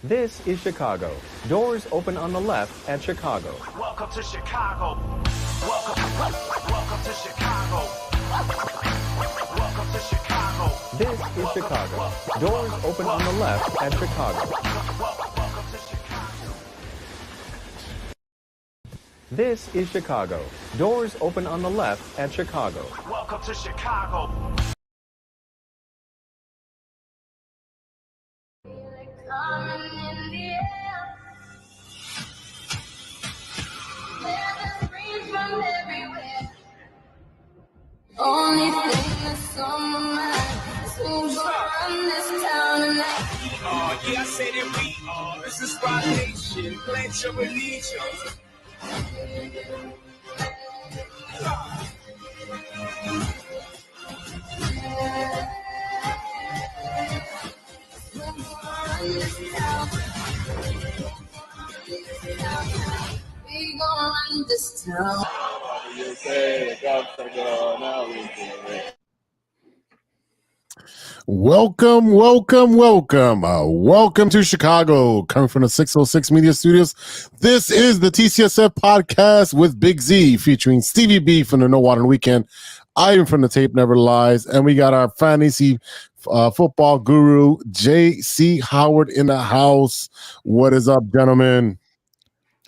This is Chicago. Doors open on the left at Chicago. Welcome to Chicago. Welcome to Chicago. Welcome to Chicago. This is Chicago. Doors open on the left at Chicago. Welcome to Chicago. This is Chicago. Doors open on the left at Chicago. Welcome to Chicago. Only thing that's on my mind is who's gonna run this town tonight. Yeah, I say that we are. This is Rock Nation. Pledge your allegiance. We gonna run this town. Welcome to Chicago, coming from the 606 Media Studios. This is the TCSF podcast with Big Z, featuring Stevie-B from the No Water Weekend, Ivan from the Tape Never Lies, and we got our fantasy football guru, JC Howard, in the house. What is up, gentlemen?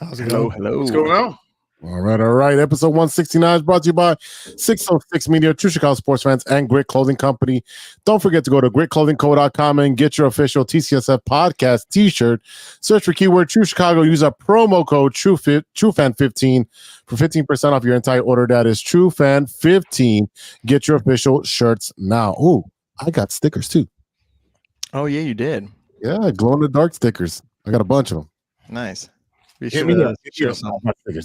How's it going? Hello. What's going on? All right. Episode 169 is brought to you by 606 Media, True Chicago sports fans, and Grit Clothing Company. Don't forget to go to gritclothingco.com and get your official TCSF podcast t-shirt. Search for keyword True Chicago. Use our promo code TrueFan15 for 15% off your entire order. That is TrueFan15. Get your official shirts now. Ooh, I got stickers too. Oh, yeah, you did. Yeah, glow-in-the-dark stickers. I got a bunch of them. Nice. Be Hit sure me to up. share some.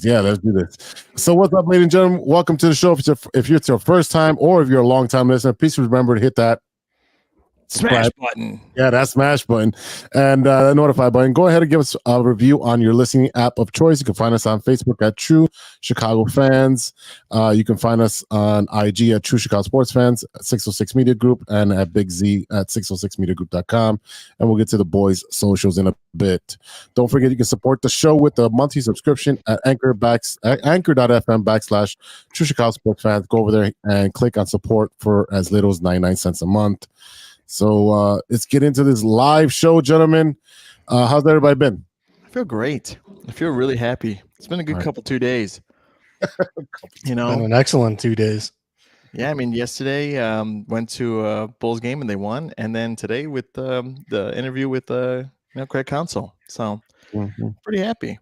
Yeah, let's do this. So what's up, ladies and gentlemen? Welcome to the show. If it's your first time or if you're a long time listener, please remember to hit that Smash button. Yeah, that smash button and the notify button. Go ahead and give us a review on your listening app of choice. You can find us on Facebook at True Chicago Fans. You can find us on IG at True Chicago Sports Fans, at 606 Media Group, and at Big Z at 606mediagroup.com. And we'll get to the boys' socials in a bit. Don't forget, you can support the show with a monthly subscription at anchor.fm/ True Chicago Sports Fans. Go over there and click on support for as little as 99 cents a month. So let's get into this live show, gentlemen. How's everybody been? I feel great. I feel really happy. It's been a good couple 2 days. Been an excellent 2 days. Yeah, I mean, yesterday went to a Bulls game and they won, and then today with the interview with Craig Counsell. So pretty happy.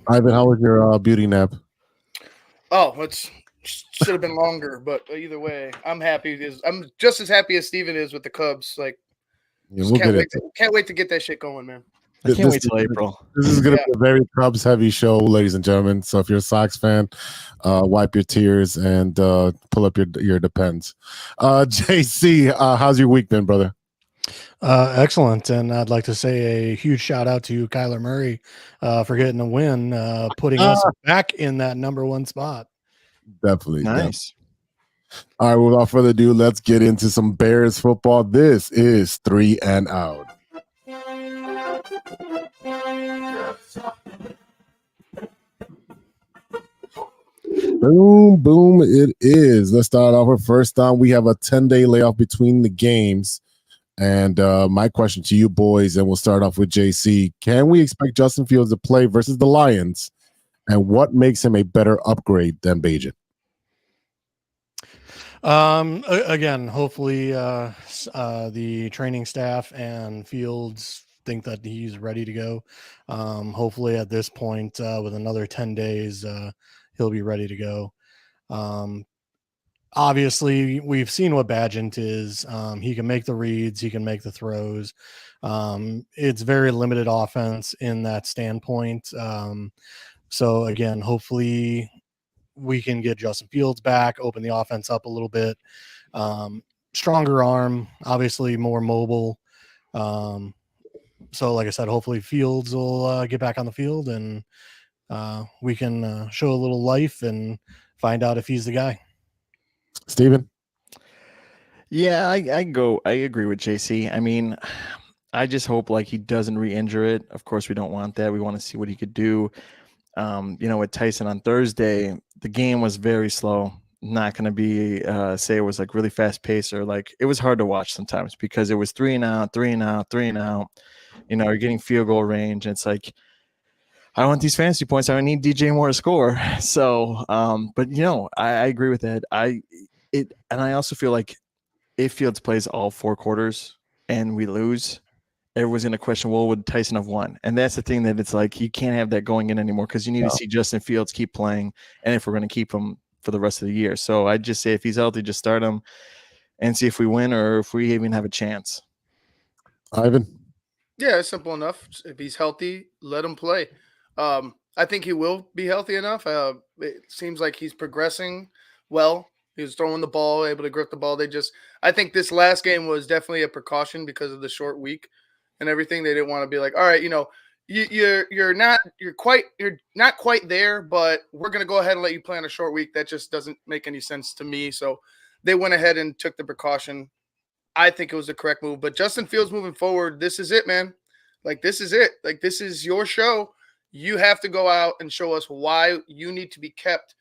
Ivan, how was your beauty nap? Oh, it should have been longer, but either way, I'm happy. I'm just as happy as Steven is with the Cubs. Like, can't wait to get that shit going, man. I can't wait till April. This is going to be a very Cubs heavy show, ladies and gentlemen. So if you're a Sox fan, wipe your tears and pull up your Depends. JC, how's your week been, brother? Excellent, and I'd like to say a huge shout out to Kyler Murray for getting a win, putting us back in that number one spot. Definitely. Nice. All right, without further ado, let's get into some Bears football. This is 3 and Out. Boom, it is. Let's start off with first down. We have a 10-day layoff between the games. And my question to you boys, and we'll start off with JC. Can we expect Justin Fields to play versus the Lions? And what makes him a better upgrade than Bajan? Again, hopefully the training staff and Fields think that he's ready to go. Hopefully at this point, with another 10 days, he'll be ready to go. Obviously, we've seen what Bagent is. He can make the reads. He can make the throws. It's very limited offense in that standpoint. So, again, hopefully we can get Justin Fields back, open the offense up a little bit. Stronger arm, obviously more mobile. So, like I said, hopefully Fields will get back on the field and we can show a little life and find out if he's the guy. Steven? Yeah, I agree with JC. I mean, I just hope like he doesn't re-injure it. Of course, we don't want that. We want to see what he could do. With Tyson on Thursday, the game was very slow. Not going to be say it was like really fast paced or like it was hard to watch sometimes because it was 3 and out, 3 and out, 3 and out. You're getting field goal range. And it's like, I want these fantasy points. I need DJ Moore to score. So, but I agree with that. And I also feel like if Fields plays all 4 quarters and we lose, everyone's going to question, well, would Tyson have won? And that's the thing that it's like you can't have that going in anymore because you need to see Justin Fields keep playing, and if we're going to keep him for the rest of the year. So I'd just say if he's healthy, just start him and see if we win or if we even have a chance. Ivan? Yeah, it's simple enough. If he's healthy, let him play. I think he will be healthy enough. It seems like he's progressing well. He was throwing the ball, able to grip the ball. I think this last game was definitely a precaution because of the short week and everything. They didn't want to be like, all right, you're not quite there, but we're going to go ahead and let you play on a short week. That just doesn't make any sense to me. So they went ahead and took the precaution. I think it was the correct move. But Justin Fields moving forward, this is it, man. Like, this is it. Like, this is your show. You have to go out and show us why you need to be kept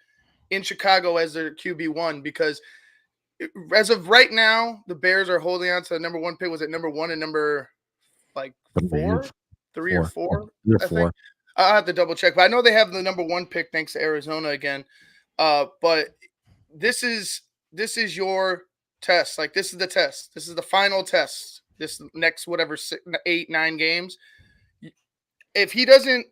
in Chicago as their QB1, because as of right now, the Bears are holding on to the number 1 pick. Was it number 1 and number like 4? 3 or 4? I think. I'll have to double check, but I know they have the number 1 pick thanks to Arizona again. But this is your test. Like, this is the test. This is the final test. This next 8, 9 games. If he doesn't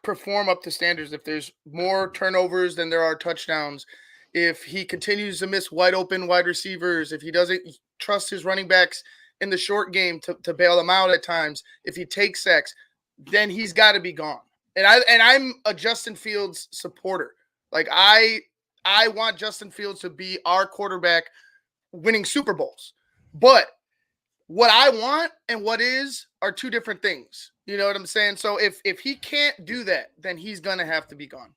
perform up to standards, if there's more turnovers than there are touchdowns, if he continues to miss wide open wide receivers, if he doesn't trust his running backs in the short game to bail them out at times, if he takes sacks, then he's got to be gone. And I'm a Justin Fields supporter. Like, I want Justin Fields to be our quarterback winning Super Bowls. But what I want and what is are 2 different things. You know what I'm saying? So if he can't do that, then he's going to have to be gone.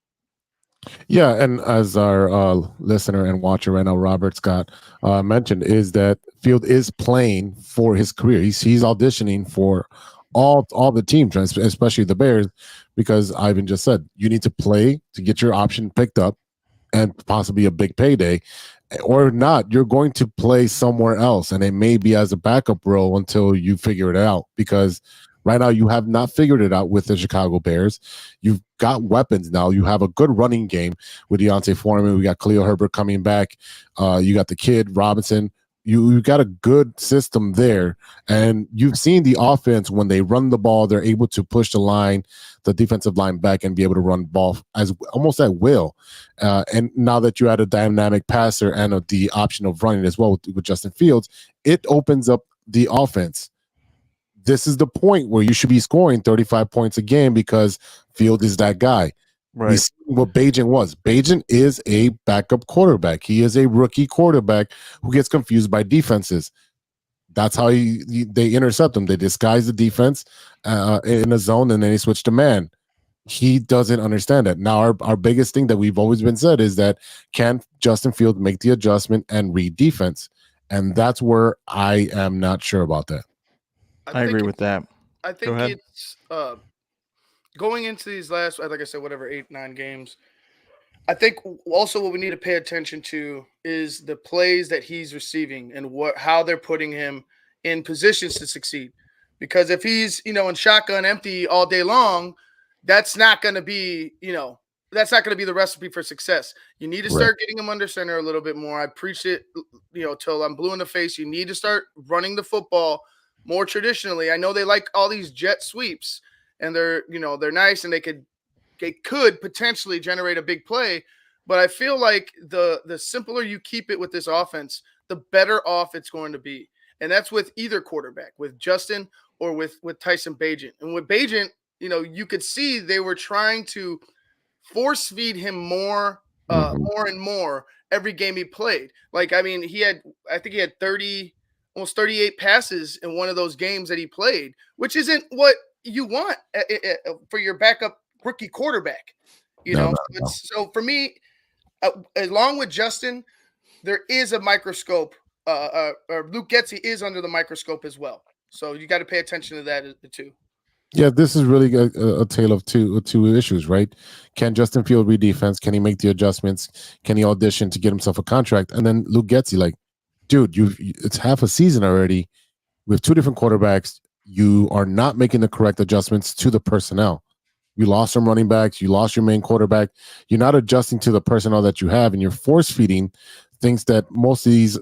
Yeah, and as our listener and watcher right now, Robert Scott, mentioned, is that Field is playing for his career. He's auditioning for all the teams, especially the Bears, because Ivan just said you need to play to get your option picked up and possibly a big payday. Or not, you're going to play somewhere else, and it may be as a backup role until you figure it out, because right now you have not figured it out with the Chicago Bears. You've got weapons now. You have a good running game with Deontay Foreman. We got Khalil Herbert coming back. You got the kid, Robinson. You got a good system there, and you've seen the offense when they run the ball, they're able to push the defensive line back and be able to run ball as almost at will. And now that you add a dynamic passer and the option of running as well with Justin Fields, it opens up the offense. This is the point where you should be scoring 35 points a game because Field is that guy. Right. We see what Bajan was. Bajan is a backup quarterback. He is a rookie quarterback who gets confused by defenses. That's how they intercept him. They disguise the defense in a zone, and then they switch to man. He doesn't understand that. Now, our biggest thing that we've always been said is that can Justin Fields make the adjustment and read defense? And that's where I am not sure about that. I agree with that. I think it's going into these last, like I said, 8, 9 games. I think also what we need to pay attention to is the plays that he's receiving and how they're putting him in positions to succeed. Because if he's, in shotgun empty all day long, that's not going to be, that's not going to be the recipe for success. You need to start getting him under center a little bit more. I preach it, till I'm blue in the face. You need to start running the football more traditionally. I know they like all these jet sweeps, and they're nice, and they could potentially generate a big play. But I feel like the simpler you keep it with this offense, the better off it's going to be. And that's with either quarterback, with Justin or with Tyson Bagent. And with Bagent, you could see they were trying to force feed him more and more every game he played. Like, I mean, I think he had almost 38 passes in one of those games that he played, which isn't what you want for your backup rookie quarterback. So for me, along with Justin, there is a microscope. Luke Getsy is under the microscope as well. So you got to pay attention to that too. Yeah, this is really a tale of two issues, right? Can Justin Field read defense? Can he make the adjustments? Can he audition to get himself a contract? And then Luke Getsy, like, dude, it's half a season already with two different quarterbacks. You are not making the correct adjustments to the personnel. You lost some running backs. You lost your main quarterback. You're not adjusting to the personnel that you have, and you're force feeding things that most of these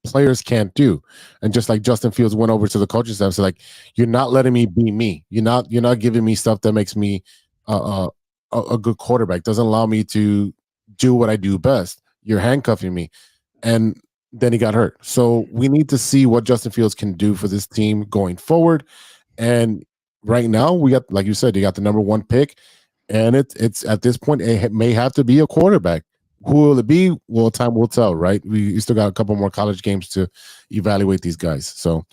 players can't do. And just like Justin Fields went over to the coaching staff, so like, you're not letting me be me. You're not giving me stuff that makes me a good quarterback. Doesn't allow me to do what I do best. You're handcuffing me. And then he got hurt. So we need to see what Justin Fields can do for this team going forward. And right now, we got, like you said, you got the number 1 pick, and it's at this point, it may have to be a quarterback. Who will it be? Well, time will tell, right? We still got a couple more college games to evaluate these guys. So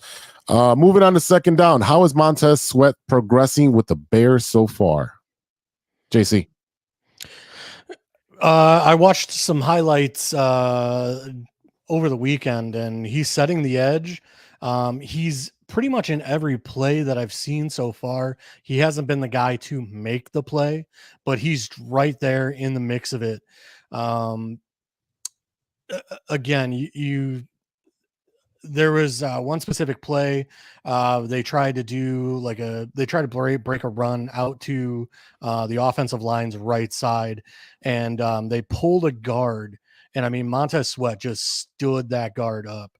moving on to second down, how is Montez Sweat progressing with the Bears so far? JC. I watched some highlights over the weekend, and he's setting the edge. He's pretty much in every play that I've seen so far. He hasn't been the guy to make the play, but he's right there in the mix of it. Again, there was one specific play. They tried to break a run out to the offensive line's right side, and they pulled a guard. And I mean, Montez Sweat just stood that guard up.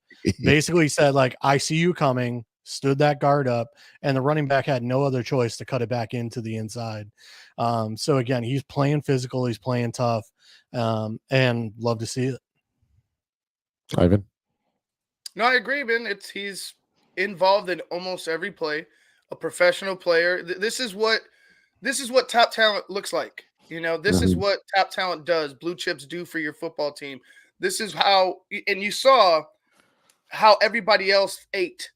Basically said, like, I see you coming, stood that guard up, and the running back had no other choice to cut it back into the inside. So again, he's playing physical, he's playing tough, and love to see it. Ivan. No, I agree, man. He's involved in almost every play. A professional player. This is what top talent looks like. This is what top talent does. Blue chips do for your football team. This is how, and you saw how everybody else ate.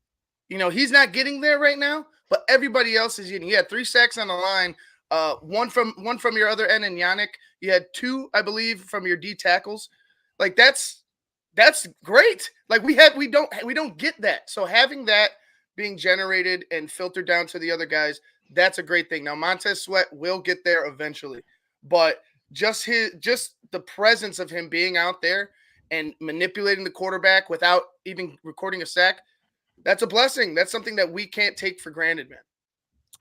He's not getting there right now, but everybody else is eating. He had 3 sacks on the line. One from your other end in Yannick. You had 2, I believe, from your D tackles. Like that's great. Like we don't get that. So having that being generated and filtered down to the other guys, that's a great thing. Now Montez Sweat will get there eventually, but just the presence of him being out there and manipulating the quarterback without even recording a sack, that's a blessing. That's something that we can't take for granted, man.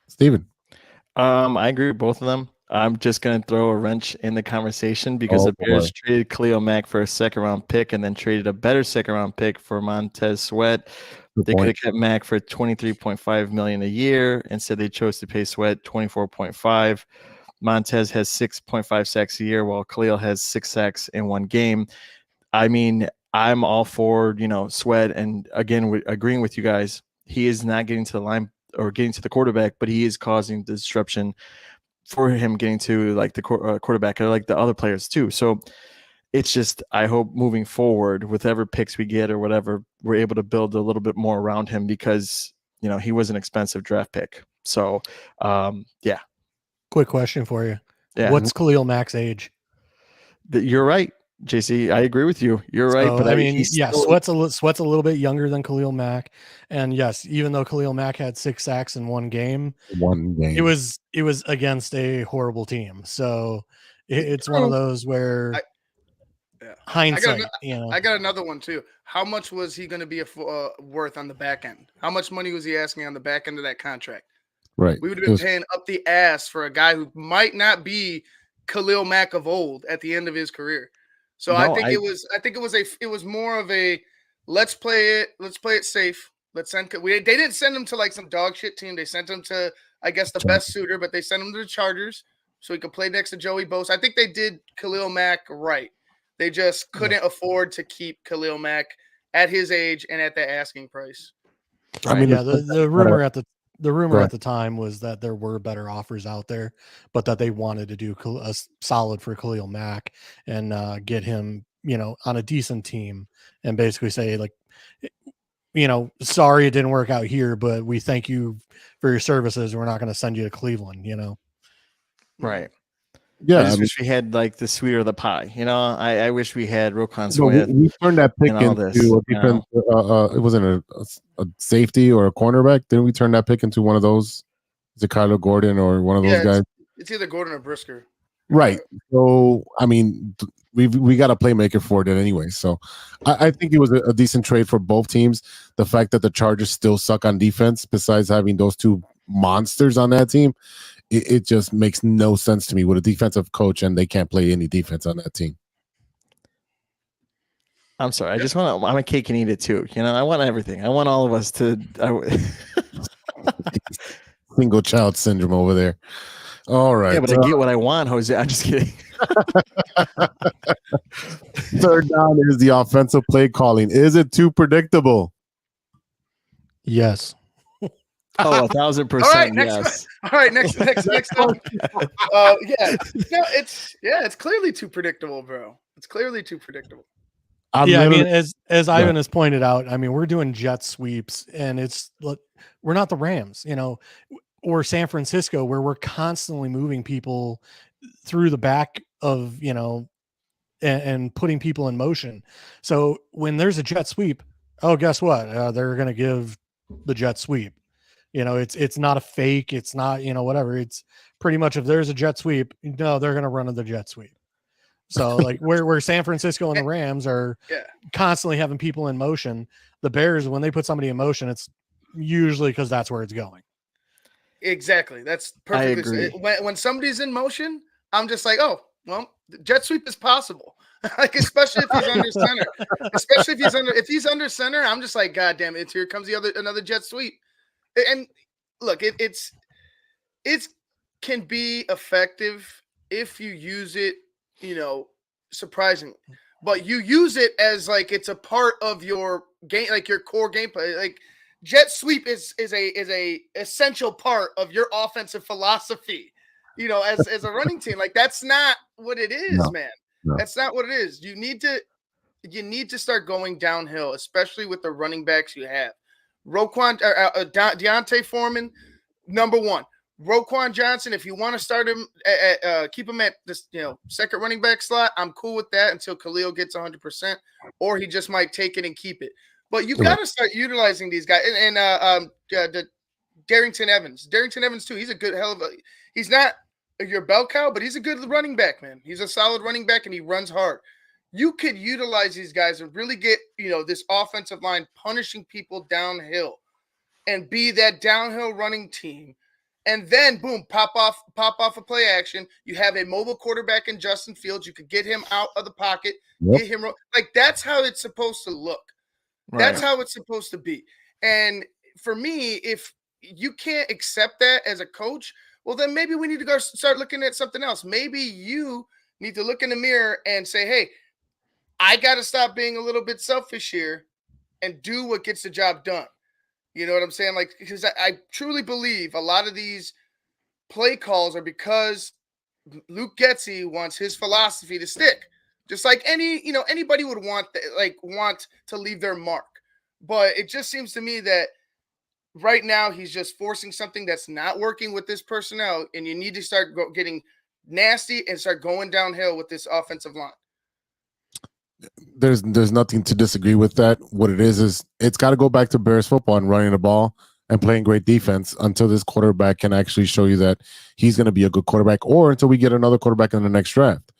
Steven. I agree with both of them. I'm just going to throw a wrench in the conversation because the Bears traded Khalil Mack for a second-round pick and then traded a better second-round pick for Montez Sweat. They could have kept Mack for $23.5 million a year. Instead, they chose to pay Sweat $24.5. Montez has 6.5 sacks a year, while Khalil has 6 sacks in one game. I mean, I'm all for Sweat, and again, agreeing with you guys. He is not getting to the line or getting to the quarterback, but he is causing disruption for him getting to like the quarterback or like the other players too. So it's just, I hope moving forward with whatever picks we get or whatever, we're able to build a little bit more around him because, he was an expensive draft pick. So, yeah. Quick question for you. Yeah. What's Khalil Mack's age? You're right, JC. I agree with you. You're right. So, But I mean, yeah, Sweat's a little bit younger than Khalil Mack. And yes, even though Khalil Mack had 6 sacks in one game, it was against a horrible team. So it's one of those where hindsight, I got another one too. How much was he going to be worth on the back end? How much money was he asking on the back end of that contract? Right. We would have been paying up the ass for a guy who might not be Khalil Mack of old at the end of his career. So no, it was more of a let's play it safe. They didn't send him to like some dog shit team. They sent him to, I guess, the best suitor, but they sent him to the Chargers so he could play next to Joey Bosa. I think they did Khalil Mack right. They just couldn't afford to keep Khalil Mack at his age and at the asking price. I mean, the rumor at the time was that there were better offers out there, but that they wanted to do a solid for Khalil Mack and get him, on a decent team and basically say like, sorry it didn't work out here, but we thank you for your services. We're not going to send you to Cleveland, Right. Yeah, I just wish we had like the sweeter of the pie. You know, I wish we had Roquan so Smith. we turned that pick and all into this, a you defense. It wasn't a safety or a cornerback. Didn't we turn that pick into one of those? Is it Kyler Gordon or one of those guys? It's either Gordon or Brisker. Right. So I mean, we got a playmaker for it anyway. So I think it was a decent trade for both teams. The fact that the Chargers still suck on defense, besides having those two monsters on that team, it just makes no sense to me with a defensive coach and they can't play any defense on that team. I'm sorry. I just want to. I'm a cake and eat it too. You know, I want everything. I want all of us to. Single child syndrome over there. All right. Yeah, but I get what I want, Jose. I'm just kidding. Third down is the offensive play calling. Is it too predictable? Yes. Oh, 1,000%. All right, Yes. All right, next up. It's clearly too predictable, bro. It's clearly too predictable. I mean, as Ivan has pointed out, I mean, we're doing jet sweeps, and we're not the Rams, you know, or San Francisco, where we're constantly moving people through the back of, you know, and putting people in motion. So when there's a jet sweep, oh, guess what? They're going to give the jet sweep. You know, it's not a fake. It's not, you know, whatever. It's pretty much if there's a jet sweep, no, they're going to run the jet sweep. So like where San Francisco and the Rams are constantly having people in motion, the Bears, when they put somebody in motion, it's usually because that's where it's going. Exactly. That's perfectly. When somebody's in motion, I'm just like, oh, well, the jet sweep is possible. Like, especially if he's under center. Especially if he's under center, I'm just like, God damn it, here comes another jet sweep. And look, it can be effective if you use it, you know, surprisingly, but you use it as like it's a part of your game, like your core gameplay. Like jet sweep is a essential part of your offensive philosophy, you know, as a running team. Like that's not what it is, man. No. That's not what it is. You need to start going downhill, especially with the running backs you have. Deontay Foreman, number one. Roquan Johnson, if you want to start him, keep him at this, you know, second running back slot, I'm cool with that until Khalil gets 100%, or he just might take it and keep it. But you got to start utilizing these guys. And the Darrington Evans too. He's a good he's not your bell cow, but he's a good running back, man. He's a solid running back and he runs hard. You could utilize these guys and really get, you know, this offensive line punishing people downhill and be that downhill running team. And then, boom, pop off a play action. You have a mobile quarterback in Justin Fields. You could get him out of the pocket, get him like that's how it's supposed to look. Right. That's how it's supposed to be. And for me, if you can't accept that as a coach, well, then maybe we need to go start looking at something else. Maybe you need to look in the mirror and say, hey, I got to stop being a little bit selfish here and do what gets the job done. You know what I'm saying? Like, because I truly believe a lot of these play calls are because Luke Getsy wants his philosophy to stick. Just like anybody would want to leave their mark. But it just seems to me that right now he's just forcing something that's not working with this personnel, and you need to start getting nasty and start going downhill with this offensive line. There's nothing to disagree with that. What it is it's got to go back to Bears football and running the ball and playing great defense until this quarterback can actually show you that he's going to be a good quarterback, or until we get another quarterback in the next draft.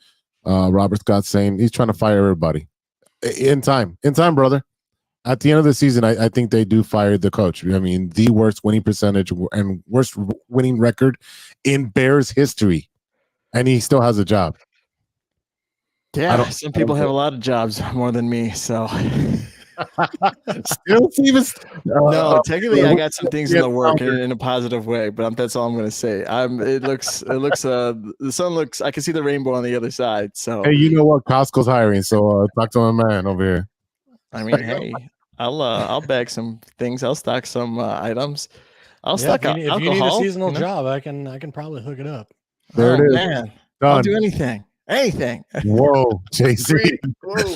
Robert Scott saying he's trying to fire everybody in time, brother. At the end of the season, I think they do fire the coach. I mean, the worst winning percentage and worst winning record in Bears history, and he still has a job. Yeah, some people have a lot of jobs more than me, so. Still, no, technically, I got some things in the work in a positive way, but that's all I'm going to say. It looks. The sun looks. I can see the rainbow on the other side. So, hey, you know what? Costco's hiring, so talk to my man over here. I mean, hey, I'll bag some things. I'll stock some items. I'll stock alcohol. If you need a seasonal job, I can probably hook it up. There it is. Man, I'll do anything. Whoa, JC. Whoa.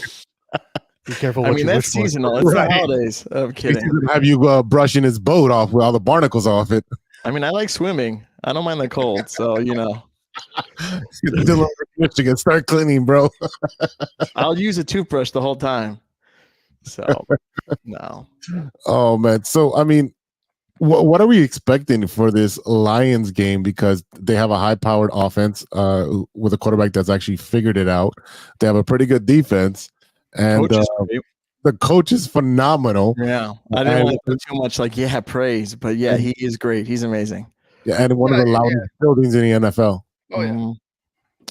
Be careful. I mean, that's seasonal. It's the holidays. I'm kidding. Have you brushing his boat off with all the barnacles off it? I mean, I like swimming. I don't mind the cold, so you know. Deliver Michigan. Start cleaning, bro. I'll use a toothbrush the whole time. So no. Oh man. So I mean, what are we expecting for this Lions game? Because they have a high-powered offense with a quarterback that's actually figured it out. They have a pretty good defense, and Coach is great. the coach is phenomenal. Yeah, I didn't want to put too much praise, but yeah, he is great. He's amazing. Yeah, and one of the loudest buildings in the NFL. Oh yeah. Mhm.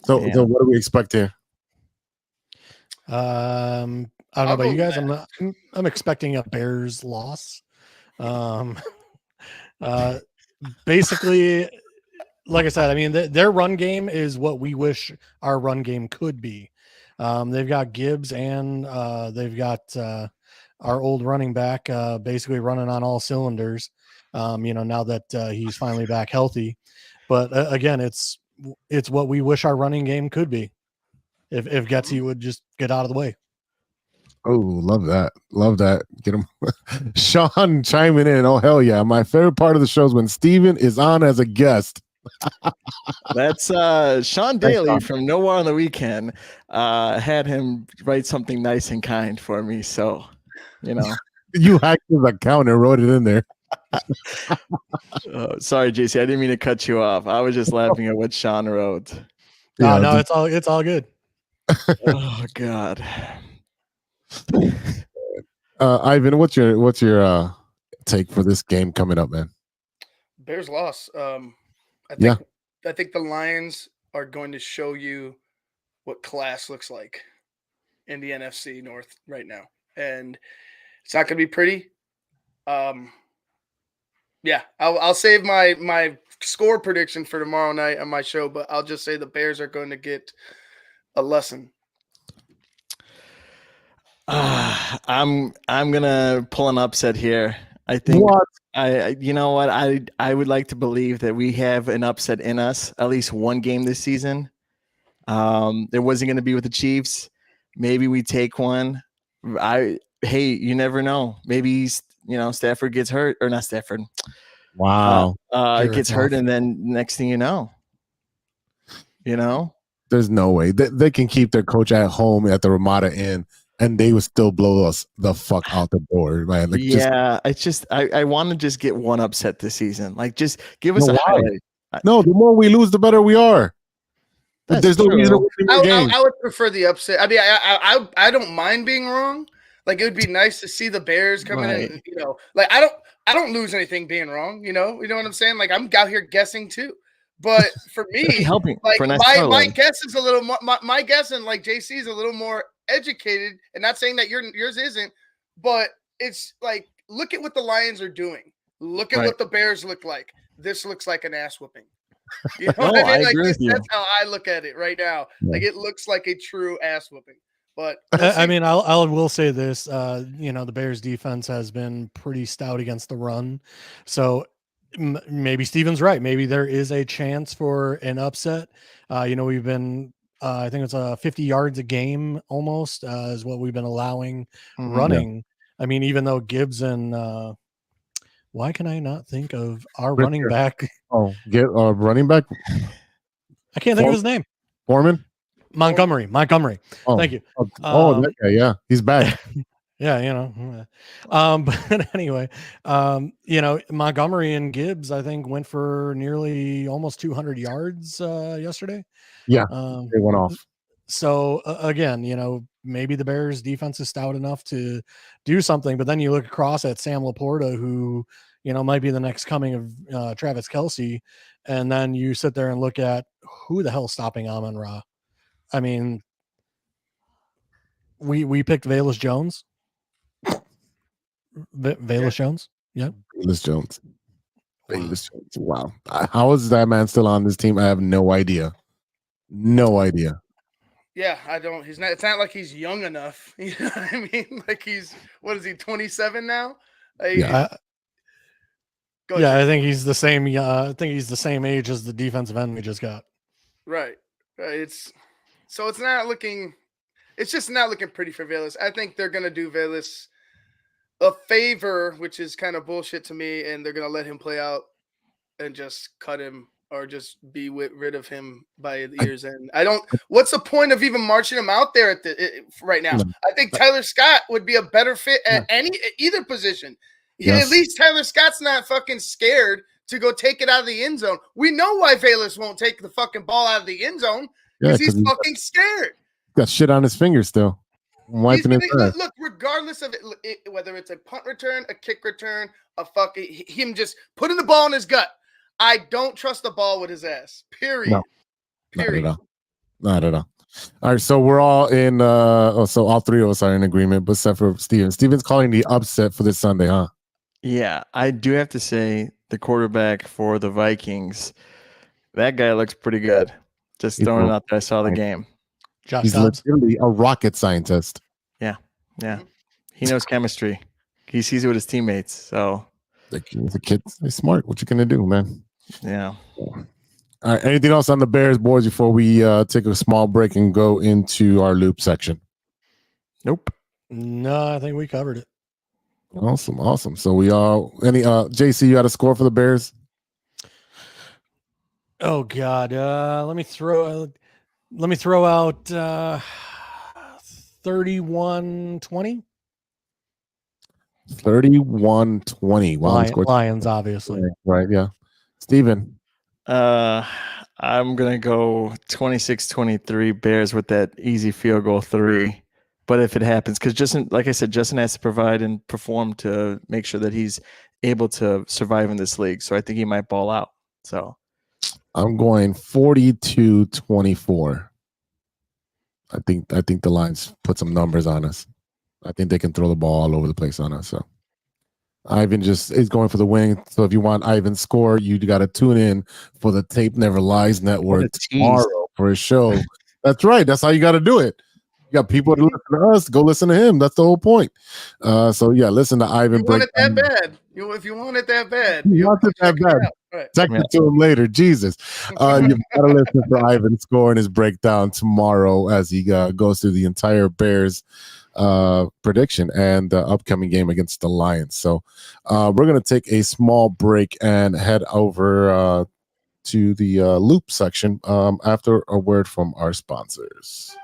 So what do we expect here? I don't know about you guys. I'm expecting a Bears loss. Basically, like I said, I mean, their run game is what we wish our run game could be. They've got Gibbs and they've got our old running back basically running on all cylinders. Now that he's finally back healthy, but again, it's what we wish our running game could be. If Getsy would just get out of the way. Oh, love that. Love that. Get him. Sean chiming in. Oh, hell yeah. My favorite part of the show is when Steven is on as a guest. That's Sean Daly from Nowhere on the Weekend. Had him write something nice and kind for me. So, You hacked his account and wrote it in there. Sorry, JC. I didn't mean to cut you off. I was just laughing at what Sean wrote. No, it's all good. Oh, God. Ivan, what's your take for this game coming up, man? Bears loss. I think the Lions are going to show you what class looks like in the NFC North right now, and it's not going to be pretty. I'll save my score prediction for tomorrow night on my show, but I'll just say the Bears are going to get a lesson. I'm gonna pull an upset here. I think I would like to believe that we have an upset in us, at least one game this season. It wasn't gonna be with the Chiefs. Maybe we take one. You never know. Maybe Stafford gets hurt, or not Stafford. Wow. Gets hurt, and then next thing you know. There's no way they can keep their coach at home at the Ramada Inn, and they would still blow us the fuck out the door, man. I want to just get one upset this season. Just give us a highlight. No, the more we lose, the better we are. There's no reason to win the game. I would prefer the upset. I mean, I don't mind being wrong. It would be nice to see the Bears coming in. I don't lose anything being wrong. You know what I'm saying? I'm out here guessing too. But for me, my guess is a little more. My guess and JC is a little more educated, and not saying that yours isn't, but it's look at what the Lions are doing. Look at what the Bears look like. This looks like an ass whooping. You know what I mean? I agree with you. That's how I look at it right now. It looks like a true ass whooping. But I mean, I will say this. The Bears defense has been pretty stout against the run, so maybe Steven's right. Maybe there is a chance for an upset. We've been. I think it's 50 yards a game almost is what we've been allowing running. Yeah. I mean, even though Gibbs and why can I not think of our running back? Oh, running back. I can't think of his name. Foreman? Montgomery. Oh. Thank you. That guy, yeah. He's back. Yeah, but anyway, Montgomery and Gibbs, I think, went for nearly almost 200 yards yesterday. Yeah, they went off. So again, maybe the Bears defense is stout enough to do something, but then you look across at Sam Laporta, who, might be the next coming of Travis Kelce. And then you sit there and look at who the hell's stopping Amon-Ra. I mean, we picked Velus Jones. Velus Jones. Yeah. Velus Jones. Wow. How is that man still on this team? I have no idea. No idea. Yeah, I don't. He's not. It's not like he's young enough. You know what I mean? He's 27 now. I think he's the same. I think he's the same age as the defensive end we just got. Right. It's not looking. It's just not looking pretty for Velus. I think they're gonna do Velus a favor, which is kind of bullshit to me, and they're gonna let him play out and just cut him or just be rid of him by the year's end. I don't. What's the point of even marching him out there right now? I think Tyler Scott would be a better fit at either position. Yes. At least Tyler Scott's not fucking scared to go take it out of the end zone. We know why Velus won't take the fucking ball out of the end zone because he's fucking scared. Got shit on his finger still. Wiping his ass. Look, regardless of it, whether it's a punt return, a kick return, him just putting the ball in his gut. I don't trust the ball with his ass. Period. No, period. Not at all. All right, so we're all in. So all three of us are in agreement, but except for Steven. Steven's calling the upset for this Sunday, huh? Yeah, I do have to say the quarterback for the Vikings, that guy looks pretty good. Just throwing it out there. I saw the game. He's literally a rocket scientist. Yeah. He knows chemistry. He sees it with his teammates. So the kid, he's smart. What you gonna do, man? Yeah. All right. Anything else on the Bears, boys, before we take a small break and go into our loop section? Nope. No, I think we covered it. Awesome. So we all JC, you had a score for the Bears? Oh God. Let me throw out 31-20. 31-20. Lions, obviously. Right, yeah. Steven. I'm gonna go 26-23 Bears with that easy field goal 3. But if it happens, because Justin, like I said, Justin has to provide and perform to make sure that he's able to survive in this league. So I think he might ball out. So I'm going 42-24. I think the Lions put some numbers on us. I think they can throw the ball all over the place on us. So Ivan is going for the win. So if you want Ivan's score, you got to tune in for the Tape Never Lies Network tomorrow for his show. That's right. That's how you got to do it. You got people to listen to us. Go listen to him. That's the whole point. So yeah, listen to Ivan. You want it that bad? If you want it that bad, you want it that bad. Right. Text it to him later. Jesus, you've got to listen for Ivan's score and his breakdown tomorrow as he goes through the entire Bears prediction and the upcoming game against the Lions. So we're gonna take a small break and head over to the loop section after a word from our sponsors.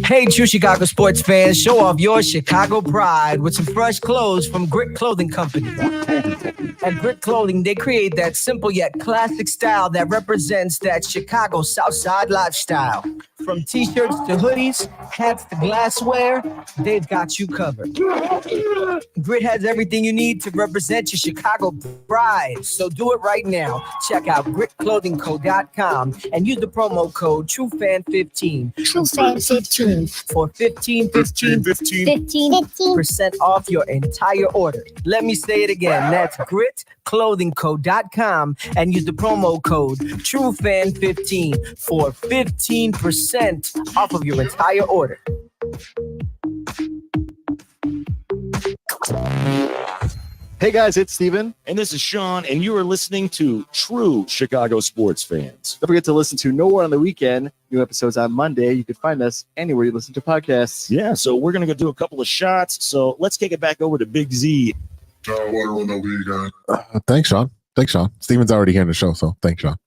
Hey, true Chicago sports fans, show off your Chicago pride with some fresh clothes from Grit Clothing Company. At Grit Clothing, they create that simple yet classic style that represents that Chicago Southside lifestyle. From t-shirts to hoodies, hats to glassware, they've got you covered. Grit has everything you need to represent your Chicago pride, so do it right now. Check out gritclothingco.com and use the promo code TrueFan15. TrueFan15. For 15% off your entire order. Let me say it again. That's gritclothingco.com and use the promo code TrueFan15 for 15% off of your entire order. Hey guys, it's Steven. And this is Sean, and you are listening to True Chicago Sports Fans. Don't forget to listen to No More on the Weekend. New episodes on Monday. You can find us anywhere you listen to podcasts. Yeah, so we're going to go do a couple of shots. So let's kick it back over to Big Z. Thanks, Sean. Steven's already here in the show, so thanks, Sean.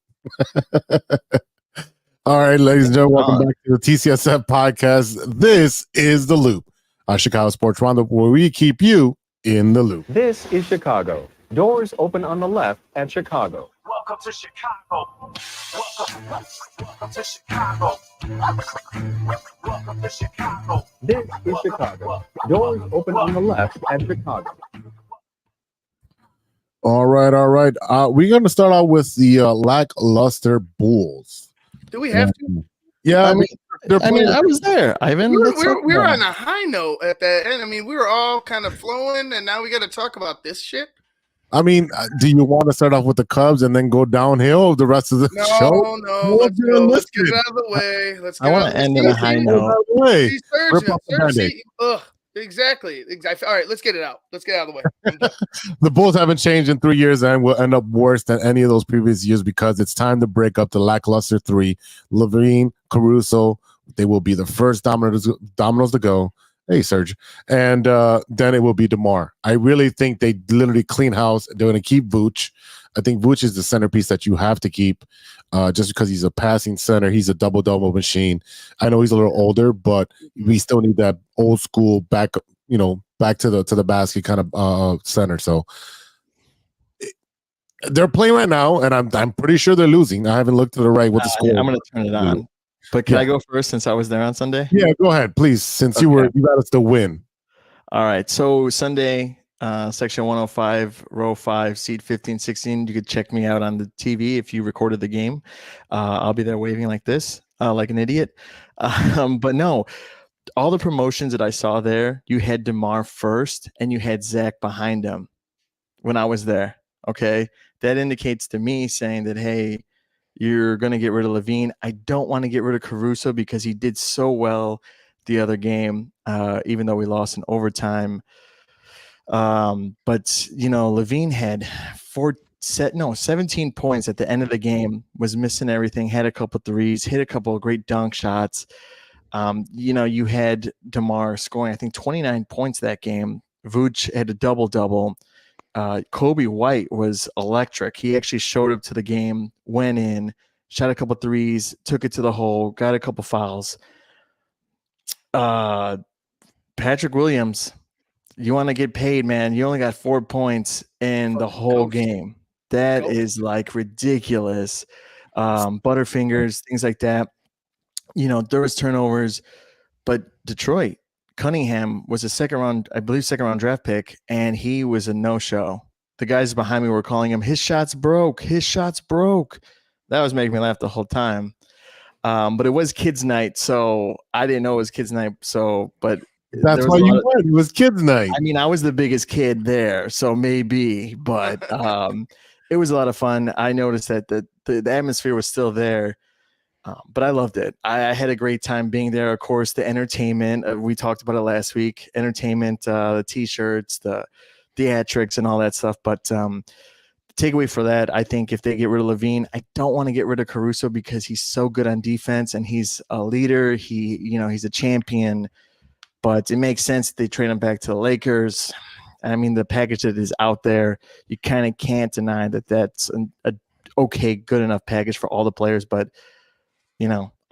All right, ladies and gentlemen, welcome back to the TCSF podcast. This is The Loop, our Chicago Sports Roundup, where we keep you in the loop. This is Chicago. Doors open on the left at Chicago. Welcome to Chicago. Welcome to Chicago. Welcome to Chicago. This is Chicago. Doors open on the left at Chicago. All right. We're going to start out with the lackluster Bulls. Do we have to? Yeah, I mean, I was there, Ivan. We were on a high note at that end. I mean, we were all kind of flowing, and now we got to talk about this shit. I mean, do you want to start off with the Cubs and then go downhill the rest of the show? No. Let's get it out of the way. I want to end on a high note. Exactly. All right, let's get it out. Let's get it out of the way. The Bulls haven't changed in 3 years and will end up worse than any of those previous years because it's time to break up the lackluster three. Levine, Caruso, they will be the first dominoes to go. Hey, Serge. And then it will be DeMar. I really think they literally clean house. They're going to keep Vooch. I think Vooch is the centerpiece that you have to keep just because he's a passing center. He's a double-double machine. I know he's a little older, but we still need that old school back to the basket kind of center. So they're playing right now, and I'm pretty sure they're losing. I haven't looked to the right with the score. I'm going to turn it on. But can I go first since I was there on Sunday? Yeah, go ahead, please. Since you got us the win. All right. So Sunday, section 105, row 5, seat 15, 16. You could check me out on the TV if you recorded the game. I'll be there waving like this, like an idiot. But no, all the promotions that I saw there, you had DeMar first and you had Zach behind him when I was there. Okay. That indicates to me saying that, hey, you're going to get rid of Levine. I don't want to get rid of Caruso because he did so well the other game, even though we lost in overtime. But, Levine had 17 points at the end of the game, was missing everything, had a couple threes, hit a couple of great dunk shots. You had DeMar scoring, I think, 29 points that game. Vooch had a double-double. Kobe White was electric. He actually showed up to the game, went in, shot a couple threes, took it to the hole, got a couple fouls. Patrick Williams, you want to get paid, man. You only got 4 points in the whole game. That is like ridiculous. Butterfingers, things like that. There was turnovers, but Detroit, Cunningham was a second round draft pick, and he was a no-show. The guys behind me were calling him, his shots broke. That was making me laugh the whole time. But it was kids' night, so I didn't know it was kids' night. But that's why you went. It was kids' night. I mean, I was the biggest kid there, so maybe. But it was a lot of fun. I noticed that the atmosphere was still there. But I loved it. I had a great time being there. Of course, the entertainment, we talked about it last week, entertainment, the T-shirts, the theatrics and all that stuff. But the takeaway for that, I think if they get rid of Levine, I don't want to get rid of Caruso because he's so good on defense and he's a leader. He's a champion. But it makes sense that they trade him back to the Lakers. I mean, the package that is out there, you kind of can't deny that that's a okay, good enough package for all the players. But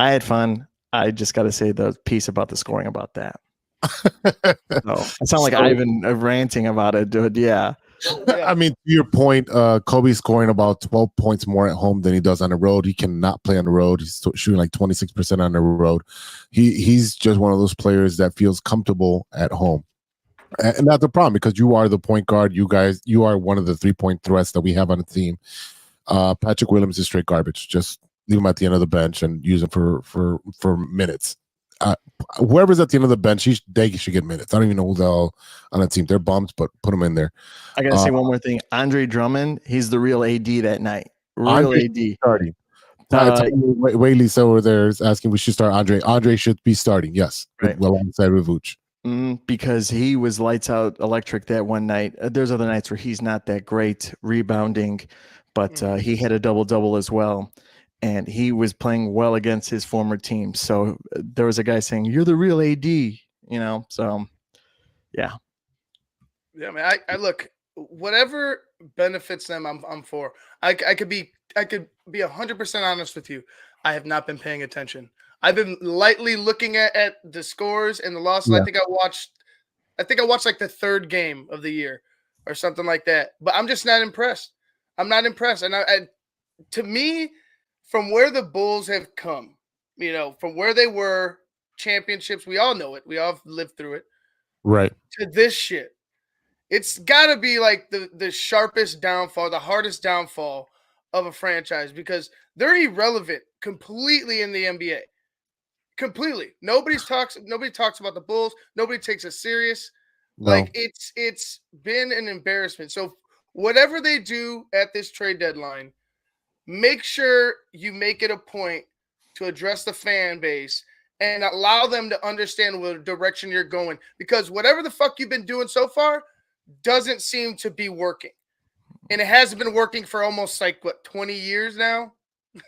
I had fun. I just got to say the piece about the scoring about that. I sound like Ivan ranting about it, dude. Yeah. I mean, to your point, Kobe's scoring about 12 points more at home than he does on the road. He cannot play on the road. He's shooting like 26% on the road. He's just one of those players that feels comfortable at home. And that's the problem because you are the point guard. You are one of the 3-point threats that we have on the team. Patrick Williams is straight garbage. Just leave him at the end of the bench and use him for minutes. Whoever's at the end of the bench, they should get minutes. I don't even know who the hell on the team. They're bums, but put them in there. I got to say one more thing. Andre Drummond, he's the real AD that night. Real AD. Starting. Whaley's over there is asking we should start Andre. Andre should be starting, yes. Right. Well, alongside Vooch. Because he was lights out electric that one night. There's other nights where he's not that great rebounding, but he had a double-double as well. And he was playing well against his former team. So there was a guy saying, you're the real AD, so yeah. Yeah, man, I look, whatever benefits them, I'm for. I could be 100% honest with you. I have not been paying attention. I've been lightly looking at the scores and the losses. Yeah. I think I watched like the third game of the year or something like that. But I'm just not impressed. I'm not impressed. And to me, from where the Bulls have come, from where they were, championships, we all know it. We all lived through it. Right. To this shit. It's got to be like the sharpest downfall, the hardest downfall of a franchise because they're irrelevant completely in the NBA. Completely. Nobody talks about the Bulls. Nobody takes us serious. No. Like it's been an embarrassment. So whatever they do at this trade deadline, make sure you make it a point to address the fan base and allow them to understand what direction you're going. Because whatever the fuck you've been doing so far doesn't seem to be working. And it hasn't been working for almost 20 years now?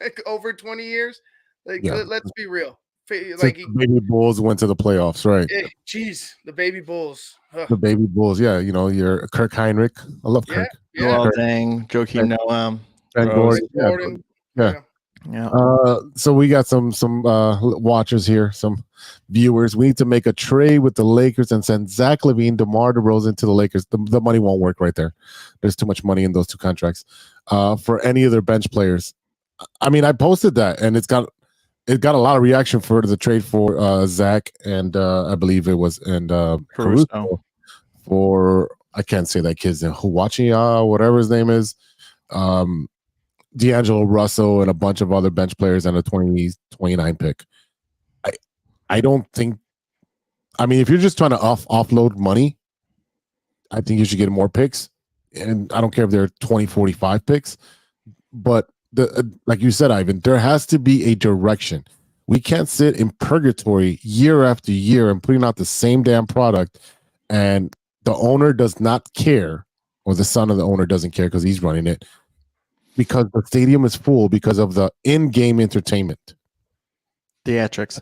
Like over 20 years? Let's be real. Like the baby Bulls went to the playoffs, right? Jeez, the baby Bulls. Ugh. The baby Bulls, yeah. You know, you're Kirk Heinrich. I love Kirk. Joel Dang, Joakim Noah, Ben Rose. Gordon. Yeah. Yeah. So we got some watchers here, some viewers. We need to make a trade with the Lakers and send Zach LaVine, DeMar DeRozan to the Lakers. The money won't work right there. There's too much money in those two contracts. For any of their bench players. I mean, I posted that, and it got a lot of reaction for the trade for Zach and I believe it was Caruso for I can't say that kid's name, Huachi, whatever his name is. D'Angelo Russell and a bunch of other bench players and a 2029 pick. I don't think. I mean, if you're just trying to offload money, I think you should get more picks. And I don't care if they're 2045 picks, but like you said, Ivan, there has to be a direction. We can't sit in purgatory year after year and putting out the same damn product, and the owner does not care, or the son of the owner doesn't care because he's running it, because the stadium is full because of the in-game entertainment. Theatrics.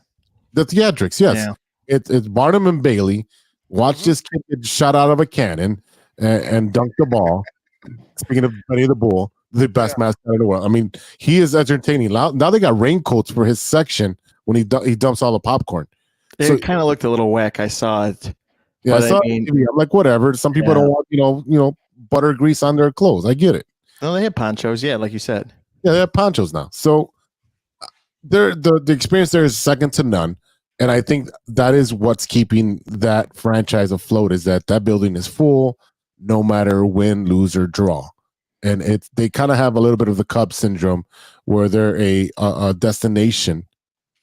The theatrics, yes. Yeah. It's Barnum and Bailey. Watch this kid get shot out of a cannon and dunk the ball. Speaking of Benny the Bull, the best mascot in the world. I mean, he is entertaining. Now they got raincoats for his section when he dumps all the popcorn. It kind of looked a little whack. I saw it. Yeah, I'm like, whatever. Some people don't want, you know, butter grease on their clothes. I get it. No, they had ponchos, yeah, like you said. Yeah, they have ponchos now. So the experience there is second to none. And I think that is what's keeping that franchise afloat, is that building is full no matter win, lose, or draw. And they kind of have a little bit of the Cubs syndrome, where they're a destination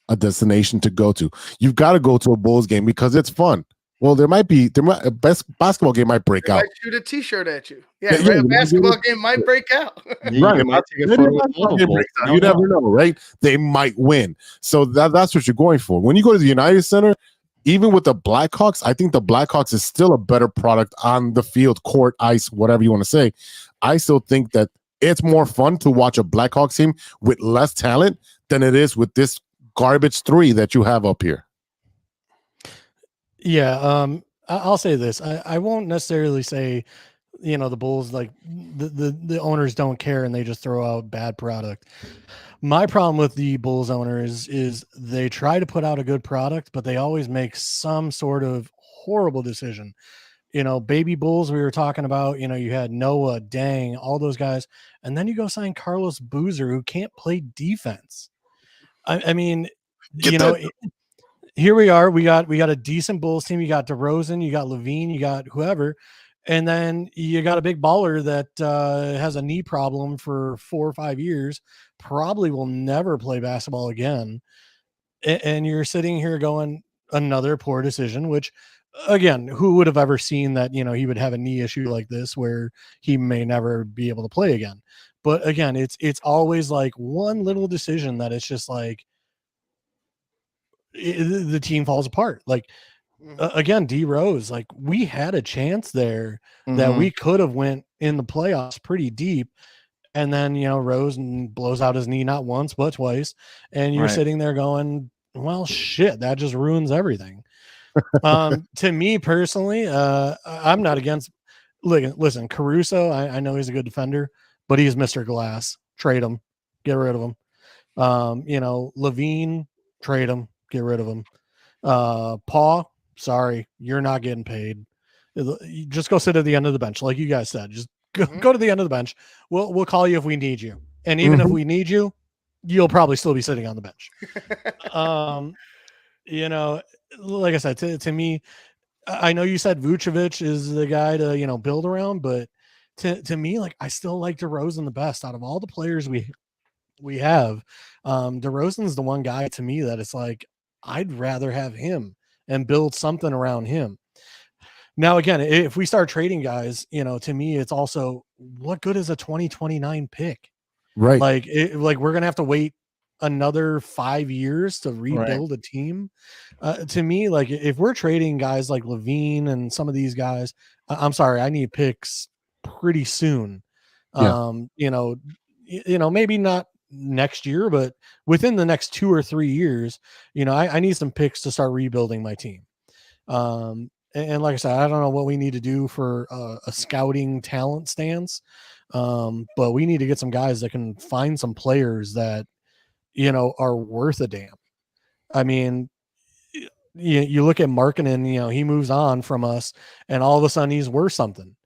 to go to. You've got to go to a Bulls game because it's fun. Well, a best basketball game might break out. Might shoot a T-shirt at you. Yeah, a basketball game might break out. Right, you never know, right? They might win. So that's what you're going for. When you go to the United Center, even with the Blackhawks, I think the Blackhawks is still a better product on the field, court, ice, whatever you want to say. I still think that it's more fun to watch a Blackhawks team with less talent than it is with this garbage 3 that you have up here. Yeah, I'll say this. I won't necessarily say, you know, the Bulls, like the owners don't care and they just throw out bad product. My problem with the Bulls owners is they try to put out a good product, but they always make some sort of horrible decision. You know, baby Bulls we were talking about, you know, you had Noah, Dang, all those guys, and then you go sign Carlos Boozer, who can't play defense. I mean, here we are. We got a decent Bulls team. You got DeRozan, you got LaVine, you got whoever, and then you got a big baller that has a knee problem for 4 or 5 years, probably will never play basketball again. And you're sitting here going, another poor decision, which, again, who would have ever seen that, you know, he would have a knee issue like this where he may never be able to play again. But again, it's always like one little decision that it's just like the team falls apart. Like, again, D Rose, like, we had a chance there that we could have went in the playoffs pretty deep. And then, you know, Rose blows out his knee, not once, but twice. And you're sitting there going, well, shit, that just ruins everything. To me personally, I'm not against, listen, Caruso, I know he's a good defender, but he's Mr. Glass. Trade him, get rid of him. You know, LaVine, trade him, get rid of him. Paul, sorry, you're not getting paid. You just go sit at the end of the bench, like you guys said. Just go to the end of the bench. We'll call you if we need you, and even if we need you, you'll probably still be sitting on the bench. You know, like I said, to me, I know you said Vucevic is the guy to, you know, build around, but to me, like, I still like DeRozan the best out of all the players we have. DeRozan's the one guy to me that it's like, I'd rather have him and build something around him. Now, again, if we start trading guys, you know, to me, it's also, what good is a 2029 pick? Right. Like, we're going to have to wait another 5 years to rebuild a team. To me, like, if we're trading guys like LaVine and some of these guys, I'm sorry, I need picks pretty soon. You know, maybe not next year, but within the next 2 or 3 years, I need some picks to start rebuilding my team. And like I said, I don't know what we need to do for a scouting talent stance, but we need to get some guys that can find some players that, are worth a damn. I mean, you look at Markkanen, he moves on from us, and all of a sudden he's worth something.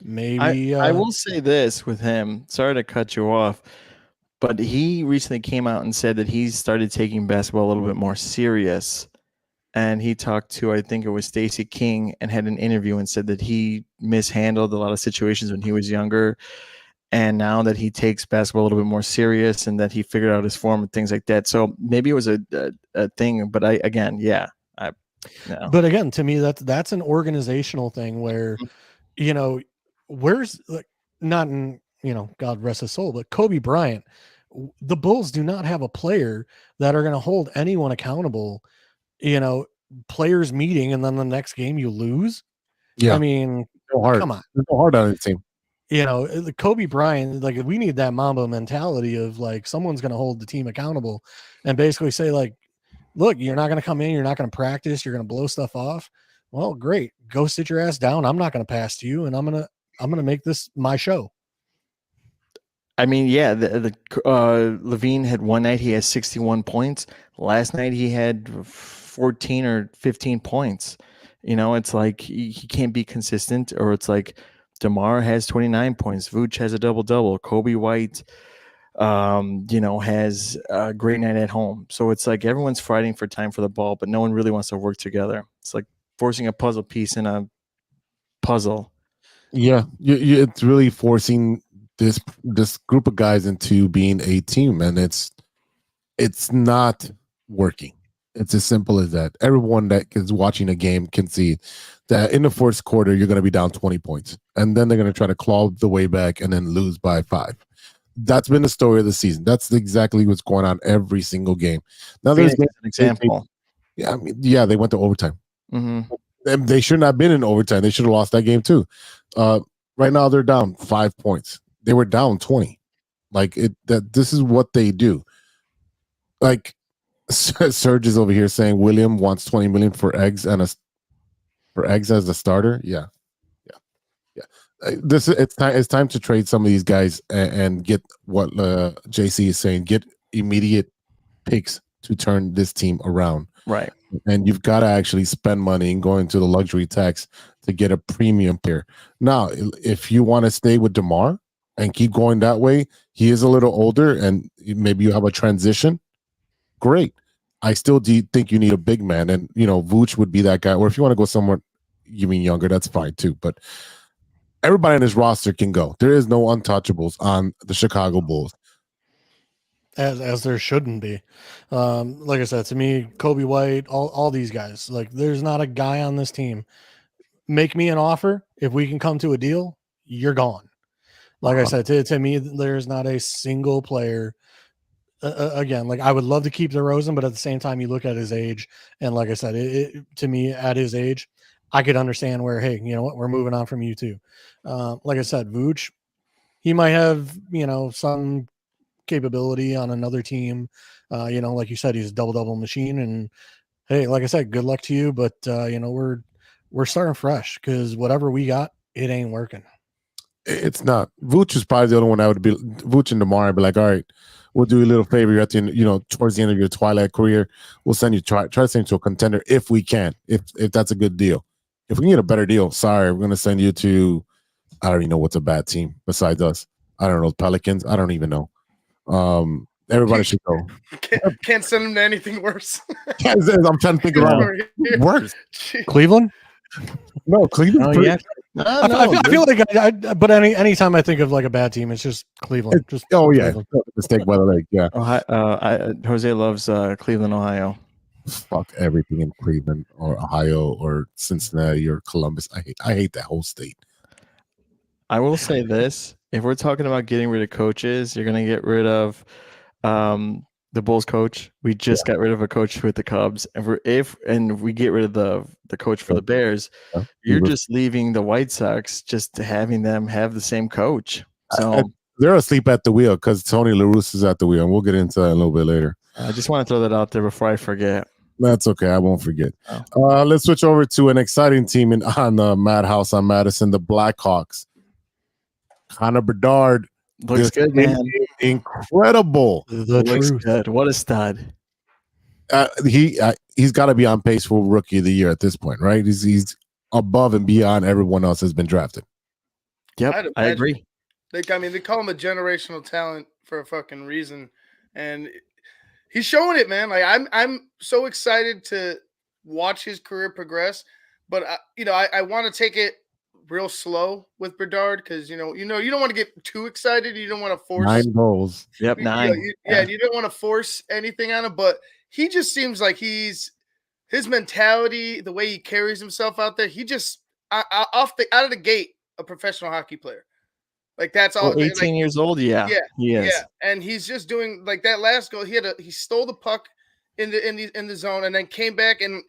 Maybe I will say this with him. Sorry to cut you off, but he recently came out and said that he's started taking basketball a little bit more serious. And he talked to, I think it was Stacey King, and had an interview and said that he mishandled a lot of situations when he was younger. And now that he takes basketball a little bit more serious and that he figured out his form and things like that. So maybe it was a thing, but But again, to me, that's an organizational thing where, where's like not in, God rest his soul, but Kobe Bryant, the Bulls do not have a player that are going to hold anyone accountable, players meeting and then the next game you lose. Yeah. I mean, come on. There's no heart on the team. The Kobe Bryant, like we need that Mamba mentality of like someone's going to hold the team accountable and basically say like, look, you're not going to come in, you're not going to practice, you're going to blow stuff off. Well, great. Go sit your ass down. I'm not going to pass to you, and I'm going to make this my show. I mean, yeah, Levine had one night he has 61 points. Last night he had 14 or 15 points. It's like he can't be consistent, or it's like DeMar has 29 points. Vooch has a double-double. Kobe White, has a great night at home. So it's like everyone's fighting for time for the ball, but no one really wants to work together. It's like forcing a puzzle piece in a puzzle. Yeah, it's really forcing this group of guys into being a team, and it's not working. It's as simple as that. Everyone that is watching a game can see that in the fourth quarter you're going to be down 20 points, and then they're going to try to claw the way back and then lose by 5. That's been the story of the season. That's exactly what's going on every single game. Now there's an example. They went to overtime. Mm-hmm. They shouldn't have been in overtime. They should have lost that game too. Right now they're down 5 points. They were down 20. This is what they do. Like Serge is over here saying William wants $20 million for eggs as the starter. Yeah. It's time to trade some of these guys and get what JC is saying. Get immediate picks to turn this team around. Right. And you've got to actually spend money and go into the luxury tax to get a premium player. Now, if you want to stay with DeMar and keep going that way, he is a little older and maybe you have a transition. Great. I still think you need a big man, and Vooch would be that guy. Or if you want to go somewhere, you mean younger, that's fine too. But everybody on this roster can go. There is no untouchables on the Chicago Bulls. As there shouldn't be. Like I said, to me, Kobe White, all these guys, like there's not a guy on this team. Make me an offer. If we can come to a deal, you're gone. Like I said, to me, there's not a single player. Again, like I would love to keep DeRozan, but at the same time, you look at his age, and like I said, to me, at his age, I could understand where, hey, you know what, we're moving on from you too. Like I said, Vooch, he might have, some capability on another team. Like you said, he's a double machine, and hey, like I said, good luck to you. But we're starting fresh because whatever we got, it ain't working. It's not. Vooch is probably the only one that would be. Vooch and DeMar would be like, all right, we'll do you a little favor. You're at the end, towards the end of your twilight career, we'll send you try to send you to a contender if we can, if that's a good deal. If we can get a better deal, sorry, we're gonna send you to. I don't even know what's a bad team besides us. I don't know, Pelicans. I don't even know. Everybody should go. Can't send them to anything worse. I'm trying to think around. Worse. Cleveland? No, Cleveland. Oh, yeah. I feel like but anytime I think of like a bad team, it's just Cleveland. Cleveland. Mistake by the lake. Yeah. Jose loves Cleveland, Ohio. Fuck everything in Cleveland or Ohio or Cincinnati or Columbus. I hate that whole state. I will say this: if we're talking about getting rid of coaches, you're going to get rid of the Bulls coach. We just got rid of a coach with the Cubs, and if we get rid of the coach for the Bears, you're just leaving the White Sox just having them have the same coach. So They're asleep at the wheel because Tony La Russa is at the wheel, and we'll get into that a little bit later. I just want to throw that out there before I forget. That's okay. I won't forget. Let's switch over to an exciting team on the Madhouse on Madison, the Blackhawks. Connor Bedard looks good, man. Incredible. Looks good. What a stud. He's got to be on pace for Rookie of the Year at this point, right? He's above and beyond everyone else has been drafted. Yep, I agree. They call him a generational talent for a fucking reason, and he's showing it, man. Like I'm so excited to watch his career progress, but I want to take it real slow with Bedard because you don't want to get too excited. You don't want to force 9 goals. Yep, 9. You don't want to force anything on him, but he just seems like his mentality, the way he carries himself out there, he just out of the gate a professional hockey player. Like that's all. 18 years old, yeah, he is. Yeah, and he's just doing like that last goal. He stole the puck in the zone and then came back and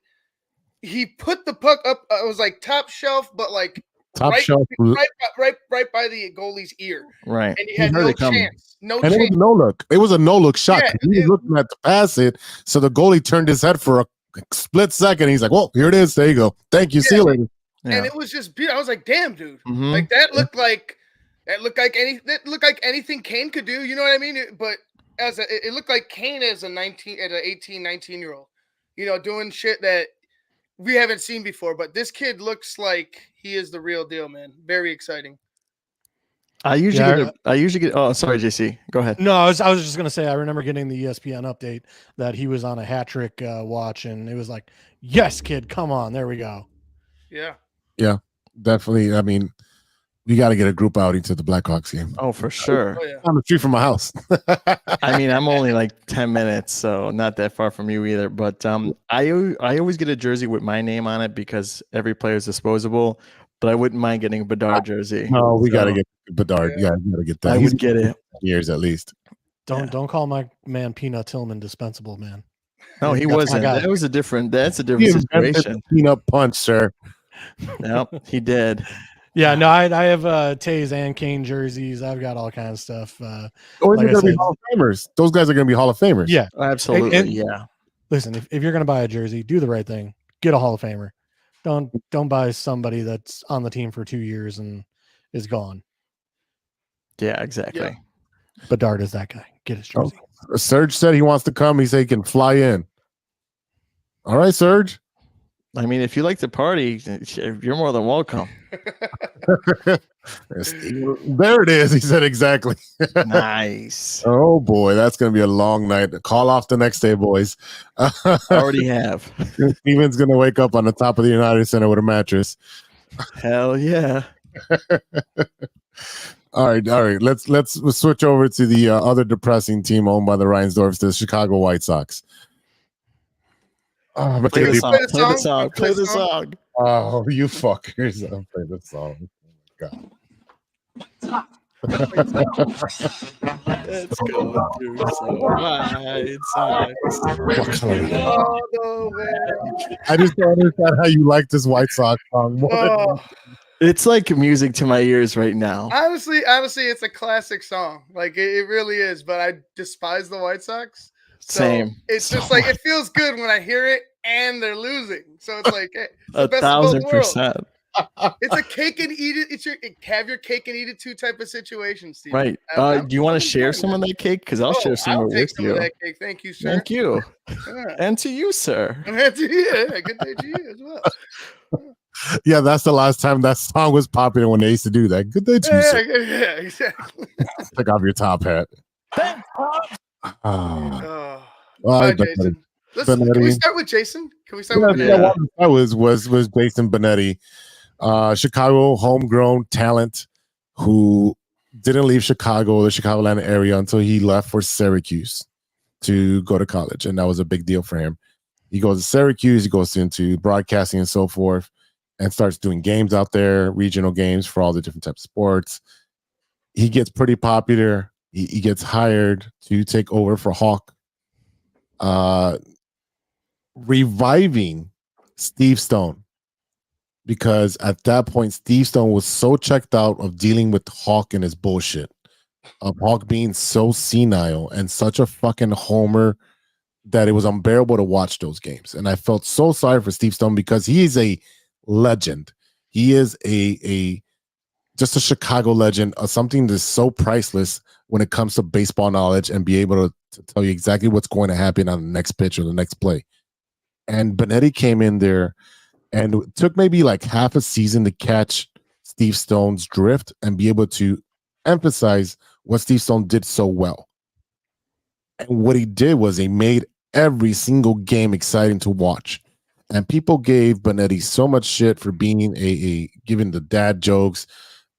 he put the puck up. It was like top shelf, but like shelf, right by the goalie's ear. Right, and he had no chance. No chance. It was no look. It was a no look shot. Yeah, he was looking at to pass it, so the goalie turned his head for a split second. He's like, "Well, here it is. There you go. Thank you. See you later." And it was just beautiful. I was like, "Damn, dude! Mm-hmm. Like that looked like." That looked like anything Kane could do, you know what I mean? But it looked like Kane as an 18, 19-year-old, doing shit that we haven't seen before. But this kid looks like he is the real deal, man. Very exciting. I usually get. Oh, sorry, JC. Go ahead. No, I was just gonna say I remember getting the ESPN update that he was on a hat trick watch, and it was like, yes, kid, come on, there we go. Yeah, definitely. I mean, we got to get a group outing to the Blackhawks game. Oh, for sure. Oh, yeah. On the street from my house. I mean, I'm only like 10 minutes, so not that far from you either. But I always get a jersey with my name on it because every player is disposable. But I wouldn't mind getting a Bedard jersey. No, we got to get Bedard. Yeah, we got to get that. I would get it. Years at least. Don't call my man Peanut Tillman dispensable, man. No, he wasn't. That's a different situation. Peanut punch, sir. Yep, he did. Yeah, no, I have Tays and Kane jerseys. I've got all kinds of stuff. Like going to be Hall of Famers. Those guys are going to be Hall of Famers. Yeah, absolutely. And listen, if you're going to buy a jersey, do the right thing. Get a Hall of Famer. Don't buy somebody that's on the team for 2 years and is gone. Yeah, exactly. Yeah. Bedard is that guy. Get his jersey. Serge said he wants to come. He said he can fly in. All right, Serge. I mean, if you like to party, you're more than welcome. There it is. He said exactly. Nice. Oh boy, that's gonna be a long night. Call off the next day, boys. Already have. Steven's gonna wake up on the top of the United Center with a mattress. Hell yeah. All right. Let's switch over to the other depressing team owned by the Reinsdorfs, the Chicago White Sox. Oh, but play the song. Oh, you fuckers! I'll play the song. God. Let's go through some White Sox. I just don't understand how you like this White Sox song more. It's like music to my ears right now. Honestly, it's a classic song. Like it really is. But I despise the White Sox. So Same. It's just like it feels good when I hear it and they're losing. So it's like hey, it's the best 1,000%. It's a cake and eat it. It's have your cake and eat it too type of situation, Steve. Right. Do you want to share some of that cake? Because I'll share some with some you. Of that cake. Thank you, sir. Thank you. Yeah. And to you, sir. And to you. Good day to you as well. Yeah, that's the last time that song was popular when they used to do that. Good day to you, sir. Yeah, exactly. Take off your top hat. Bye, Jason. Can we start with Jason? Can we start with Benetti? Yeah, that was Jason Benetti, Chicago homegrown talent who didn't leave Chicago, the Chicagoland area, until he left for Syracuse to go to college, and that was a big deal for him. He goes to Syracuse, he goes into broadcasting and so forth, and starts doing games out there, regional games for all the different types of sports. He gets pretty popular. He gets hired to take over for Hawk, reviving Steve Stone, because at that point Steve Stone was so checked out of dealing with Hawk and his bullshit of Hawk being so senile and such a fucking homer that it was unbearable to watch those games. And I felt so sorry for Steve Stone because he is a legend. He is a just a Chicago legend, something that's so priceless when it comes to baseball knowledge and be able to tell you exactly what's going to happen on the next pitch or the next play. And Benetti came in there and it took maybe like half a season to catch Steve Stone's drift and be able to emphasize what Steve Stone did so well. And what he did was he made every single game exciting to watch. And people gave Benetti so much shit for being a giving the dad jokes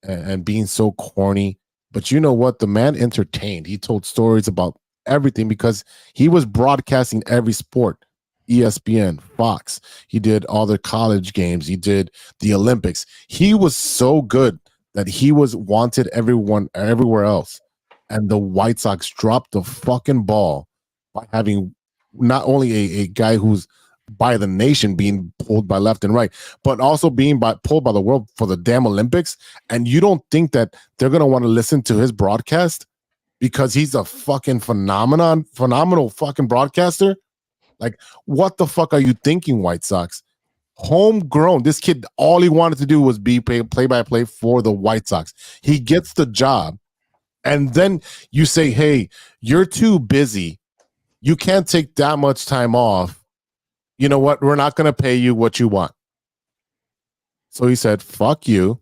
and being so corny. But you know what? The man entertained. He told stories about everything because he was broadcasting every sport. ESPN, Fox. He did all the college games. He did the Olympics. He was so good that he was wanted everywhere else. And the White Sox dropped the fucking ball by having not only a guy who's by the nation being pulled by left and right, but also being pulled by the world for the damn Olympics. And you don't think that they're going to want to listen to his broadcast because he's a fucking phenomenal fucking broadcaster? Like, what the fuck are you thinking, White Sox? Homegrown. This kid, all he wanted to do was be play-by-play for the White Sox. He gets the job. And then you say, hey, you're too busy. You can't take that much time off. You know what? We're not going to pay you what you want. So he said, fuck you.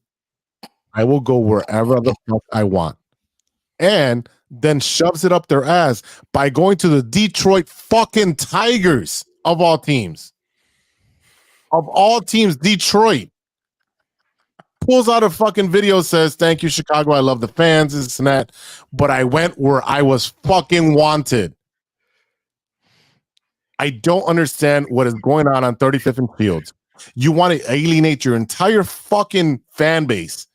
I will go wherever the fuck I want. And then shoves it up their ass by going to the Detroit fucking Tigers of all teams. Of all teams, Detroit. Pulls out a fucking video, says, thank you, Chicago. I love the fans, this and that. But I went where I was fucking wanted. I don't understand what is going on 35th and Fields. You want to alienate your entire fucking fan base.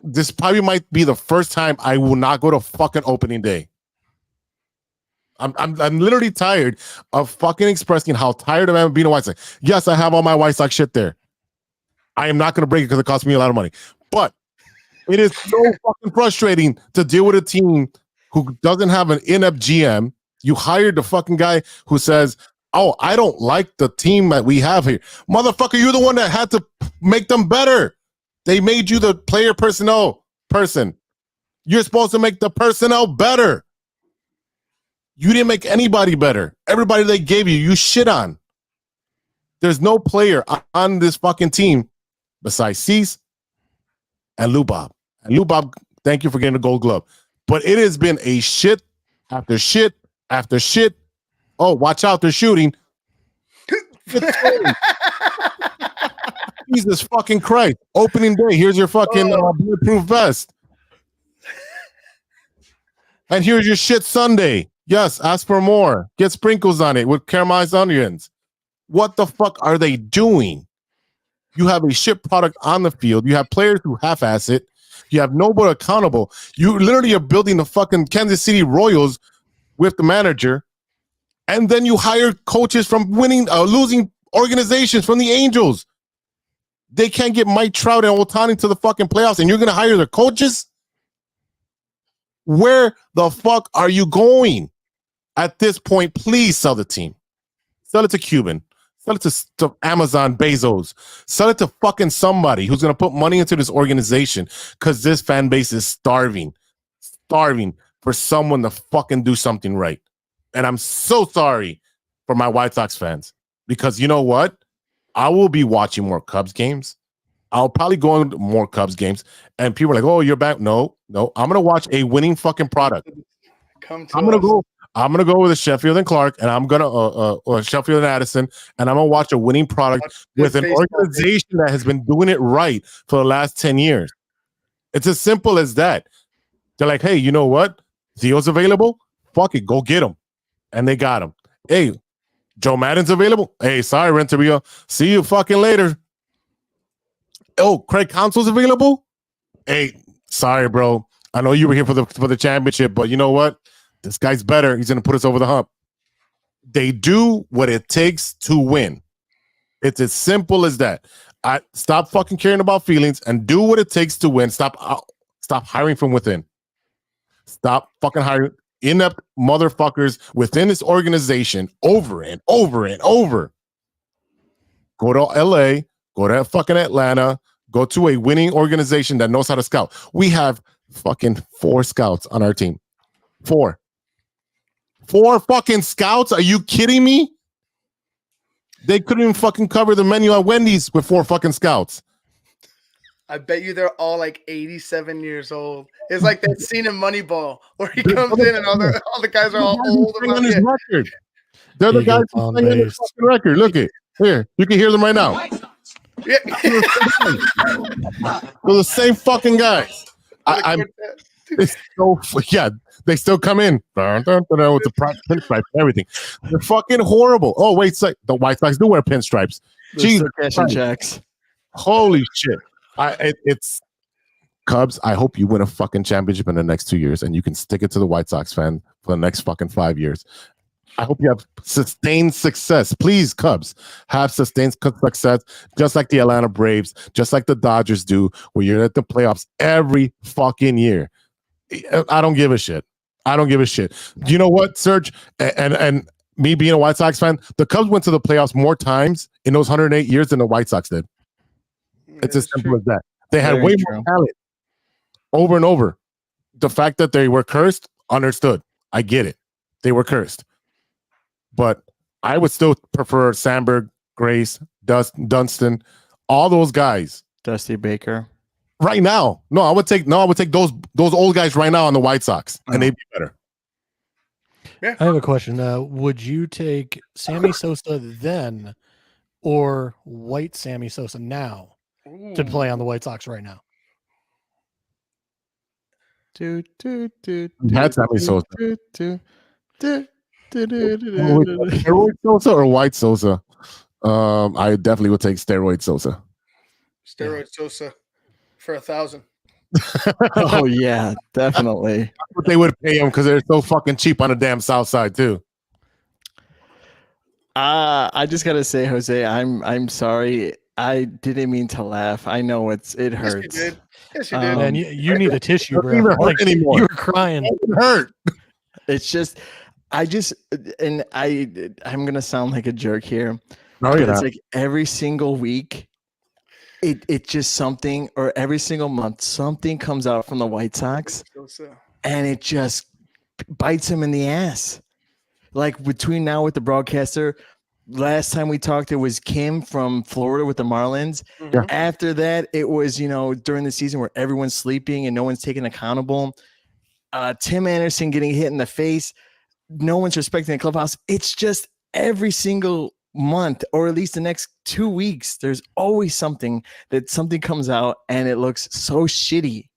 This probably might be the first time I will not go to fucking opening day. I'm literally tired of fucking expressing how tired I am of being a White Sox. Yes, I have all my White Sox shit there. I am not going to break it because it costs me a lot of money. But it is so fucking frustrating to deal with a team who doesn't have an inept GM. You hired the fucking guy who says, oh, I don't like the team that we have here. Motherfucker, you're the one that had to make them better. They made you the player personnel person. You're supposed to make the personnel better. You didn't make anybody better. Everybody they gave you, you shit on. There's no player on this fucking team besides Cease and Lou Bob. And Lou Bob, thank you for getting the Gold Glove. But it has been a shit after shit after shit. Oh, watch out, they're shooting. Jesus fucking Christ. Opening day, here's your fucking bulletproof vest. And here's your shit Sunday. Yes, ask for more. Get sprinkles on it with caramelized onions. What the fuck are they doing? You have a shit product on the field. You have players who half-ass it. You have nobody accountable. You literally are building the fucking Kansas City Royals with the manager. And then you hire coaches from losing organizations from the Angels. They can't get Mike Trout and Ohtani to the fucking playoffs, and you're going to hire their coaches? Where the fuck are you going? At this point, please sell the team. Sell it to Cuban. Sell it to Amazon, Bezos. Sell it to fucking somebody who's going to put money into this organization because this fan base is starving for someone to fucking do something right. And I'm so sorry for my White Sox fans because you know what? I will be watching more Cubs games. I'll probably go into more Cubs games. And people are like, oh, you're back. No. I'm going to watch a winning fucking product. I'm going to go with a Sheffield and Clark, and I'm going to or Sheffield and Addison, and I'm going to watch a winning product with an organization that has been doing it right for the last 10 years. It's as simple as that. They're like, hey, you know what? Theo's available? Fuck it, go get him. And they got him. Hey, Joe Madden's available? Hey, sorry, Renteria. See you fucking later. Oh, Craig Counsell's available? Hey, sorry, bro. I know you were here for the championship, but you know what? This guy's better. He's going to put us over the hump. They do what it takes to win. It's as simple as that. Stop fucking caring about feelings and do what it takes to win. Stop hiring from within. Stop fucking hiring inept motherfuckers within this organization over and over and over. Go to LA, go to fucking Atlanta, go to a winning organization that knows how to scout. We have fucking 4 scouts on our team. 4 fucking scouts? Are you kidding me? They couldn't even fucking cover the menu at Wendy's with 4 fucking scouts. I bet you they're all like 87 years old. It's like that scene in Moneyball where he comes in and all the guys are all old. On his record. They're the guys who playing his fucking record. Look it. Here, you can hear them right now. Yeah. They're the same fucking guys. They still come in with the pinstripe and everything. They're fucking horrible. Oh, wait, the White Sox do wear pinstripes. Jesus, cashing checks. Holy shit. It's Cubs. I hope you win a fucking championship in the next 2 years and you can stick it to the White Sox fan for the next fucking 5 years. I hope you have sustained success. Please, Cubs, have sustained success, just like the Atlanta Braves, just like the Dodgers do, where you're at the playoffs every fucking year. I don't give a shit. You know what, Serge? And me being a White Sox fan, the Cubs went to the playoffs more times in those 108 years than the White Sox did. It's as simple as that. They had way more talent over and over. The fact that they were cursed, understood. I get it. They were cursed. But I would still prefer Sandberg, Grace, Dunston, all those guys. Dusty Baker. Right now. I would take those old guys right now on the White Sox, and they'd be better. Yeah. I have a question. Would you take Sammy Sosa then or white Sammy Sosa now to play on the White Sox right now? Had Sammy Sosa. Steroid Sosa or white Sosa? I definitely would take steroid Sosa. Steroid Sosa for 1,000. Oh yeah, definitely. But they would pay him because they're so fucking cheap on the damn South Side too. I just gotta say, Jose, I'm sorry. I didn't mean to laugh. I know it hurts. Yes, you did. And you need a tissue, bro. Like, anymore. You were crying. It hurt. It's just, I'm gonna sound like a jerk here. No, but you're it's not. like every single week, it just something, or every single month, something comes out from the White Sox, and it just bites him in the ass. Like between now with the broadcaster, last time we talked, it was Kim from Florida with the Marlins. Mm-hmm. After that, it was, during the season where everyone's sleeping and no one's taken accountable. Tim Anderson getting hit in the face. No one's respecting the clubhouse. It's just every single month, or at least the next 2 weeks, there's always something comes out and it looks so shitty.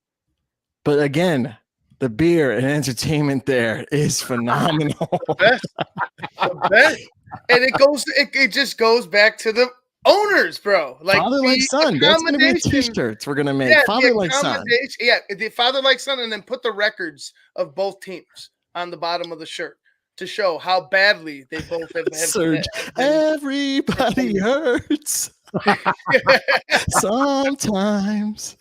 But again, the beer and entertainment there is phenomenal. The best. And it just goes back to the owners, bro. Like father like son. That's gonna be t-shirts we're gonna make. Father like son. Yeah, the father like son, and then put the records of both teams on the bottom of the shirt to show how badly they both have Surge. Everybody hurts. Sometimes.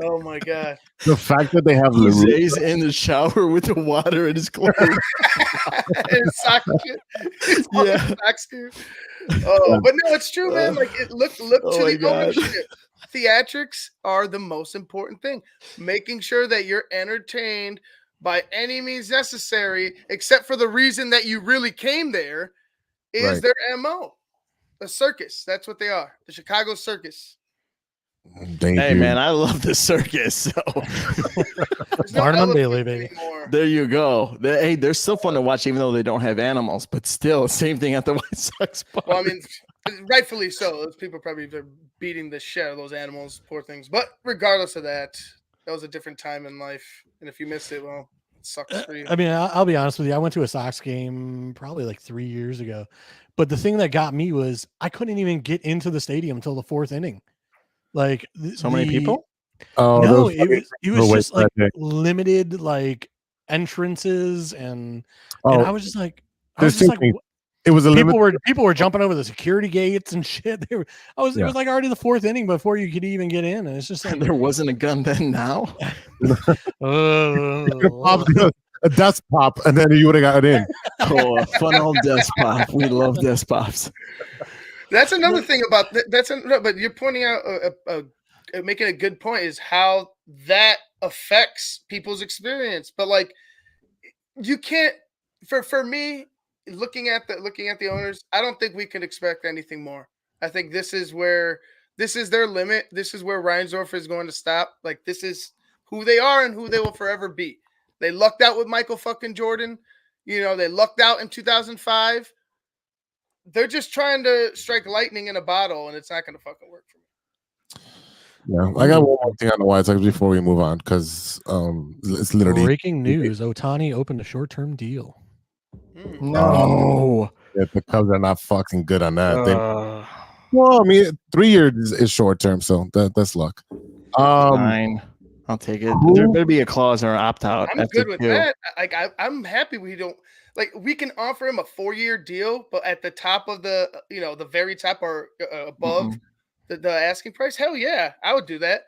Oh my god. The fact that they have Jose's in the shower with the water in his clothes. And sock shit. Yeah. Socks, dude. Oh, but no, it's true, man. Like look to the ownership. Theatrics are the most important thing. Making sure that you're entertained by any means necessary, except for the reason that you really came there, is their MO. The circus. That's what they are. The Chicago circus. Hey, man, I love the circus. So. Barnum and Bailey, baby. There you go. They're still fun to watch, even though they don't have animals. But still, same thing at the White Sox bar. Well, I mean, rightfully so. Those people probably are beating the shit out of those animals, poor things. But regardless of that, that was a different time in life. And if you missed it, well, it sucks for you. I mean, I'll be honest with you. I went to a Sox game probably like 3 years ago. But the thing that got me was I couldn't even get into the stadium until the 4th inning. Like many people? Oh, no, it was just like limited like entrances, and I was just like, It was a people were jumping over the security gates and shit. It was like already the fourth inning before you could even get in, and it's just like there wasn't a gun then. Now, a desk pop, and then you would have got in. Oh, a fun old desk pop. We love desk pops. That's another thing about but you're pointing out making a good point is how that affects people's experience. But like, you can't. For me, looking at the owners, I don't think we can expect anything more. I think this is their limit. This is where Reinsdorf is going to stop. Like, this is who they are and who they will forever be. They lucked out with Michael fucking Jordan. You know, they lucked out in 2005. They're just trying to strike lightning in a bottle, and it's not going to fucking work for me. Yeah, I got one more thing on the White Sox before we move on, because it's literally breaking news. Ohtani opened a short-term deal. No. Yeah, the Cubs are not fucking good on that. Well, I mean, 3 years is short term, so that's luck. Fine. I'll take it. There better be a clause or an opt out. I'm good with that. Like, I'm happy we don't we can offer him a 4-year deal, but at the top of the the very top or above the asking price. Hell yeah, I would do that.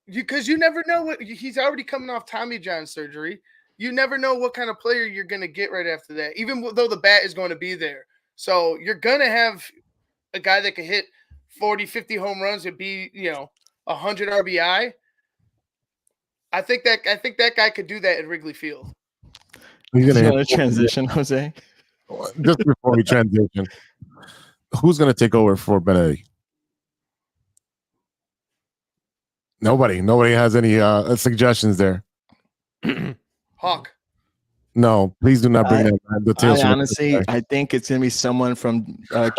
Because you never know what he's already coming off Tommy John surgery. You never know what kind of player you're going to get right after that, even though the bat is going to be there. So you're going to have a guy that can hit 40, 50 home runs and be, 100 RBI. I think that guy could do that at Wrigley Field. He's going to transition, Jose. Just before we transition, who's going to take over for Benedetti? Nobody has any suggestions there. Hawk. No, please do not bring that. Honestly, I think it's gonna be someone from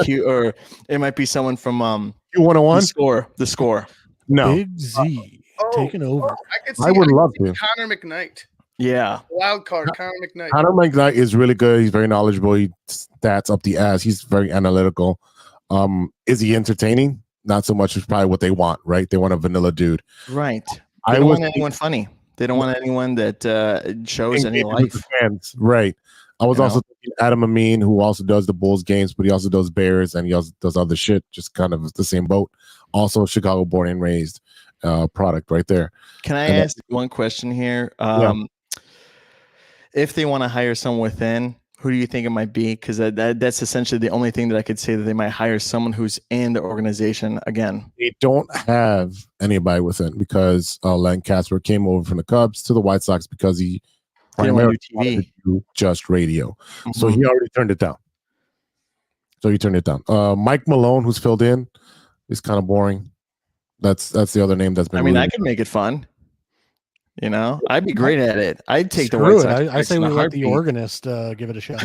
Q, or it might be someone from Q101. The score. No, Big Z taking over. I would love to. Connor McKnight. Yeah, wild card. Connor McKnight. Connor McKnight is really good. He's very knowledgeable. He stats up the ass. He's very analytical. Is he entertaining? Not so much. Is probably what they want, right? They want a vanilla dude, right? They don't want anyone funny. They don't want anyone that shows any life. Fans. Right. I was also thinking Adam Amin, who also does the Bulls games, but he also does Bears and he also does other shit, just kind of the same boat. Also, Chicago born and raised product right there. Can I ask one question here? If they want to hire someone within, who do you think it might be? Because that's essentially the only thing that I could say that they might hire someone who's in the organization again. They don't have anybody within because Len Casper came over from the Cubs to the White Sox because he primarily wanted to do just radio. So he already turned it down. Mike Malone, who's filled in, is kind of boring. That's the other name that's been. I mean, I could make it fun. I'd be great at it. I'd take the White Sox. I say we let the organist give it a shot.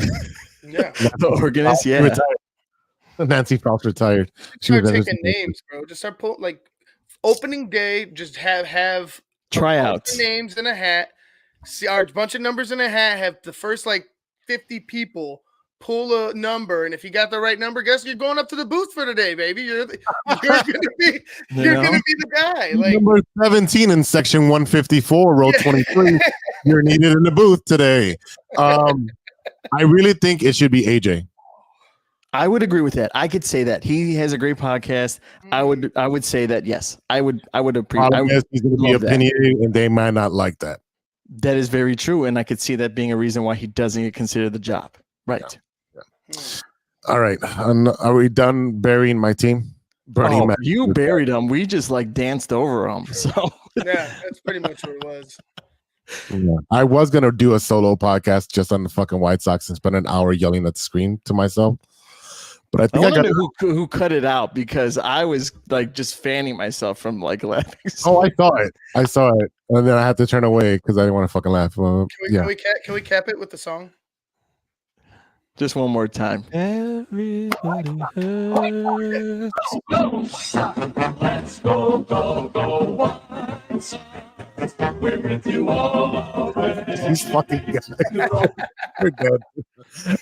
Yeah, the organist. Yeah, retired. Nancy Faust retired. She start taking names, bro. Just start putting opening day. Just have tryouts, names in a hat. See our bunch of numbers in a hat. Have the first 50 people pull a number, and if you got the right number, guess you're going up to the booth for today, baby. You're gonna be the guy. Number 17 in section 154, row 23. You're needed in the booth today. I really think it should be AJ. I would agree with that. I could say that he has a great podcast. I would say that yes. I would appreciate. He's going to be opinionated, and they might not like that. That is very true, and I could see that being a reason why he doesn't get considered the job. Right. Yeah. All right. Are we done burying my team? You buried them. We just danced over them. So yeah, that's pretty much what it was. Yeah. I was gonna do a solo podcast just on the fucking White Sox and spend an hour yelling at the screen to myself, but I think I got who cut it out because I was just fanning myself from laughing. Oh, I saw it, and then I had to turn away because I didn't want to fucking laugh. Can we cap it with the song? Just one more time. Everybody hurts. Let's go once. We're with you all already. These fucking guys. We're good.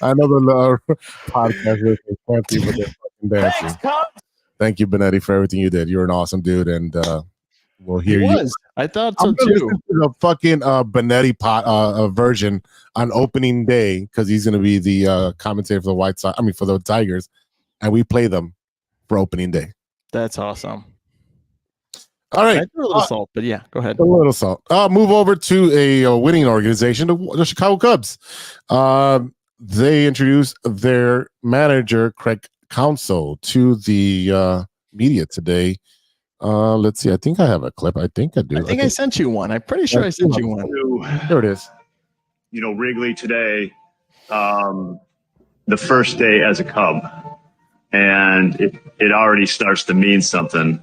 I know the podcast is fancy, but they're fucking dancing. Thank you, Benetti, for everything you did. You're an awesome dude, and we'll hear you. I thought so I'm gonna too. listen to the fucking Benetti version on opening day because he's gonna be the commentator for the White Sox. I mean, for the Tigers, and we play them for opening day. That's awesome. All right, I threw a little salt, but yeah, go ahead. a little salt. Move over to a winning organization, the Chicago Cubs. They introduced their manager Craig Counsell to the media today. Let's see. I think I have a clip. I think I do. I think I sent you one. I'm pretty sure I sent you one. There it is. You know, Wrigley today, the first day as a Cub, and it already starts to mean something.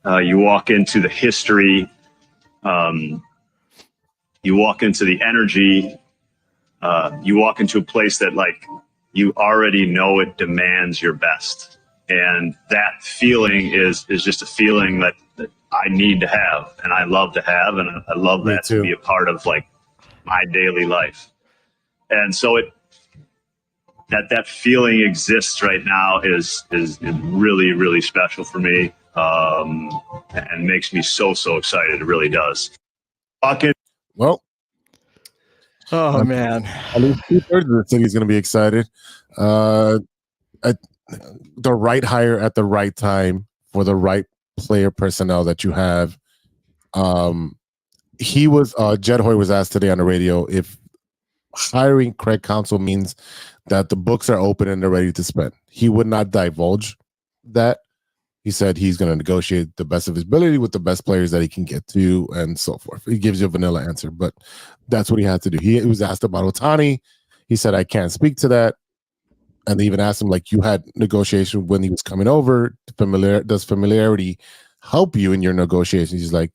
You walk into the history, you walk into the energy, you walk into a place that, like, you already know it demands your best. And that feeling is just a feeling that I need to have, and I love to have, and I love that to be a part of, like, my daily life. And so that feeling exists right now is really, really special for me, and makes me so excited. It really does. Well, oh man, at least 2/3 of the city is going to be excited. The right hire at the right time for the right player personnel that you have. Jed Hoy was asked today on the radio if hiring Craig Counsell means that the books are open and they're ready to spend. He would not divulge that. He said he's going to negotiate the best of his ability with the best players that he can get to and so forth. He gives you a vanilla answer, but that's what he had to do. He was asked about Ohtani. He said, I can't speak to that. And they even asked him, like, you had negotiation when he was coming over. Does familiarity help you in your negotiations? He's like,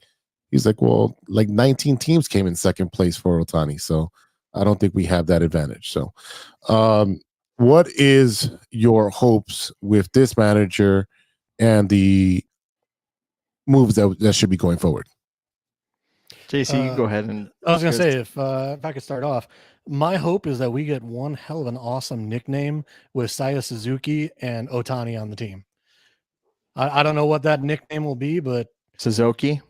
well, like 19 teams came in second place for Ohtani, so I don't think we have that advantage. So, what is your hopes with this manager and the moves that should be going forward? JC, you go ahead. And I was going to say, if I could start off, my hope is that we get one hell of an awesome nickname with Seiya Suzuki and Ohtani on the team. I don't know what that nickname will be, but Suzuki.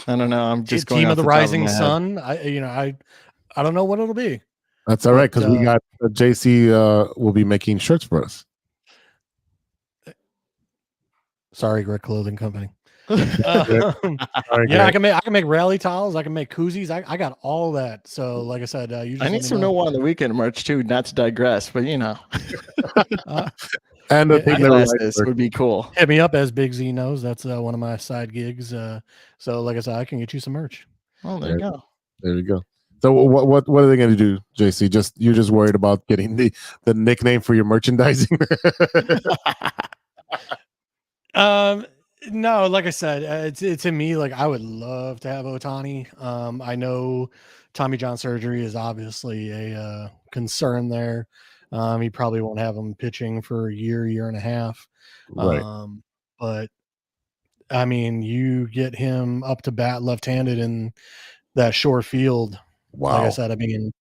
I don't know. I'm just going Team off of the top Rising my head. Sun. I don't know what it'll be. That's all right, because we got JC will be making shirts for us. Sorry, Grit Clothing Company. Sorry, Yeah, I can make rally towels. I can make koozies. I got all that. So, like I said, you just I need some No One on the Weekend merch too. Not to digress, but you know, and the thing glasses would be cool. Hit me up, as Big Z knows. That's one of my side gigs. So, like I said, I can get you some merch. Oh, there you go. There you go. So, what are they going to do, JC? You're just worried about getting the nickname for your merchandising? No, like I said, it's to me, like, I would love to have Ohtani. I know Tommy John surgery is obviously a concern there. He probably won't have him pitching for a year and a half. Right. But I mean, you get him up to bat left-handed in that short field. Wow. Like I said, I mean,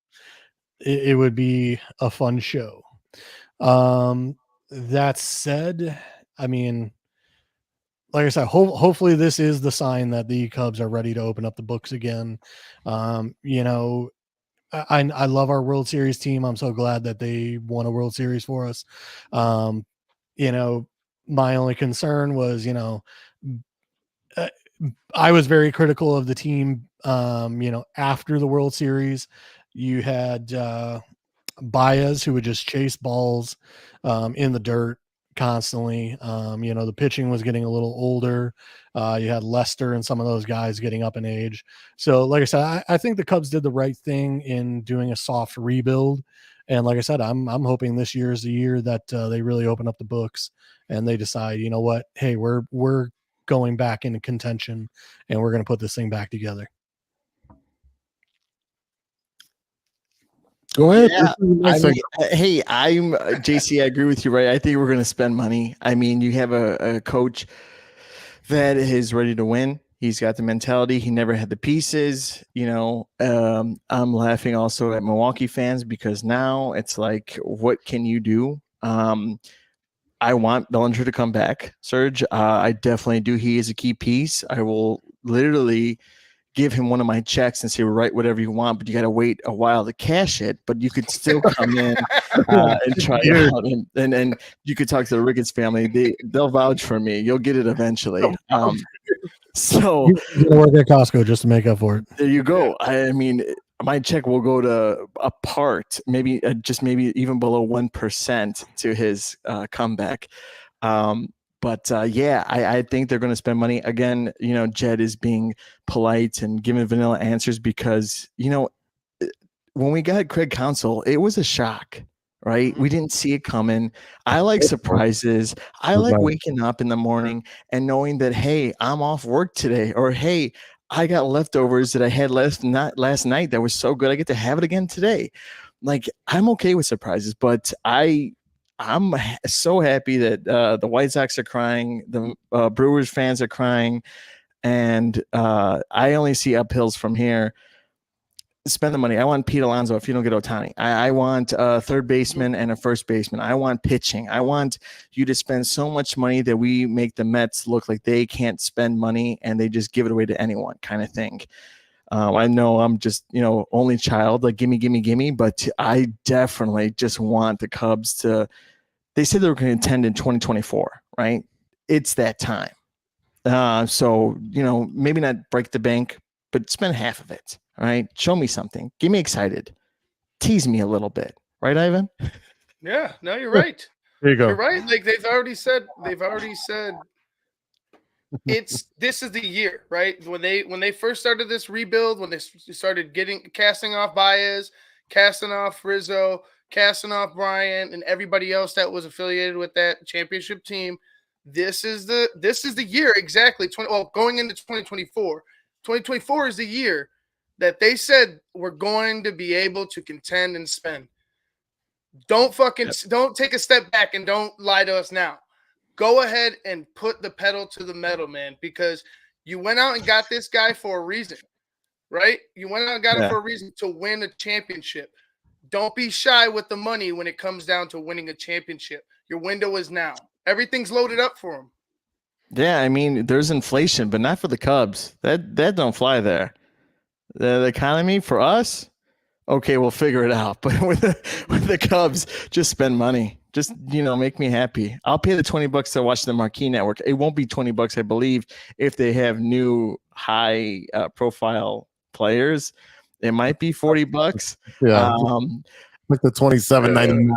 it would be a fun show. That said, I mean, like I said, hopefully this is the sign that the Cubs are ready to open up the books again. You know, I love our World Series team. I'm so glad that they won a World Series for us. You know, my only concern was, you know, I was very critical of the team. You know, after the World Series, you had Baez, who would just chase balls in the dirt constantly. You know, the pitching was getting a little older. You had Lester and some of those guys getting up in age. So, like I said, I think the Cubs did the right thing in doing a soft rebuild. And like I said, I'm hoping this year is the year that they really open up the books and they decide, you know what, hey, we're going back into contention and we're going to put this thing back together. Go ahead. Yeah, hey, I'm JC. I agree with you, right? I think we're going to spend money. I mean, you have a coach that is ready to win. He's got the mentality. He never had the pieces. You know, I'm laughing also at Milwaukee fans because now it's like, what can you do? I want Bellinger to come back, Serge. I definitely do. He is a key piece. I will literally give him one of my checks and say, write whatever you want, but you got to wait a while to cash it. But you could still come in and try it out, and you could talk to the Ricketts family. They'll vouch for me. You'll get it eventually. So you work at Costco just to make up for it. there you go. I mean, my check will go to a part, maybe maybe even below 1% to his comeback. But I think they're going to spend money again. You know, Jed is being polite and giving vanilla answers because, you know, when we got Craig Counsell, it was a shock, right? We didn't see it coming. I like surprises. I like waking up in the morning and knowing that, hey, I'm off work today, or hey, I got leftovers that I had last night that was so good I get to have it again today. Like, I'm okay with surprises, but I'm so happy that the White Sox are crying, the Brewers fans are crying, and I only see uphills from here. Spend the money. I want Pete Alonso if you don't get Ohtani. I want a third baseman and a first baseman. I want pitching. I want you to spend so much money that we make the Mets look like they can't spend money and they just give it away to anyone, kind of thing. I know I'm just, only child, like gimme, but I definitely just want the Cubs to. They said they were going to contend in 2024, right? It's that time. So, maybe not break the bank, but spend half of it. All right. Show me something. Get me excited. Tease me a little bit. Right, Ivan? Yeah, no, you're right. There you go. You're right. Like they've already said this is the year, right? When they first started this rebuild, when they started casting off Baez, casting off Rizzo, casting off Bryant, and everybody else that was affiliated with that championship team, this is the year exactly. Going into 2024. 2024 is the year that they said we're going to be able to contend and spend. Don't take a step back and don't lie to us now. Go ahead and put the pedal to the metal, man, because you went out and got this guy for a reason, right? You went out and got him for a reason to win a championship. Don't be shy with the money when it comes down to winning a championship. Your window is now. Everything's loaded up for him. Yeah, I mean, there's inflation, but not for the Cubs. That don't fly there. The economy for us, okay, we'll figure it out. But with the Cubs, just spend money. Just make me happy. I'll pay the $20 to watch the Marquee Network. It won't be $20, I believe, if they have new high profile players. It might be $40. Yeah, like the $27.99.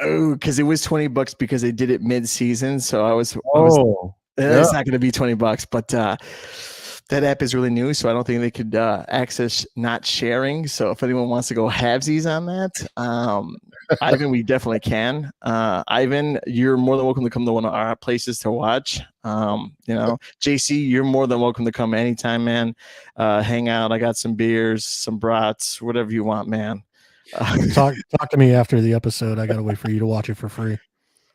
Oh, because it was $20 because they did it mid-season. So I was. It's not going to be $20, but that app is really new, so I don't think they could access not sharing. So if anyone wants to go halvesies on that, Ivan, we definitely can. Ivan, you're more than welcome to come to one of our places to watch. JC, you're more than welcome to come anytime, man. Hang out. I got some beers, some brats, whatever you want, man. Talk to me after the episode. I gotta wait for you to watch it for free.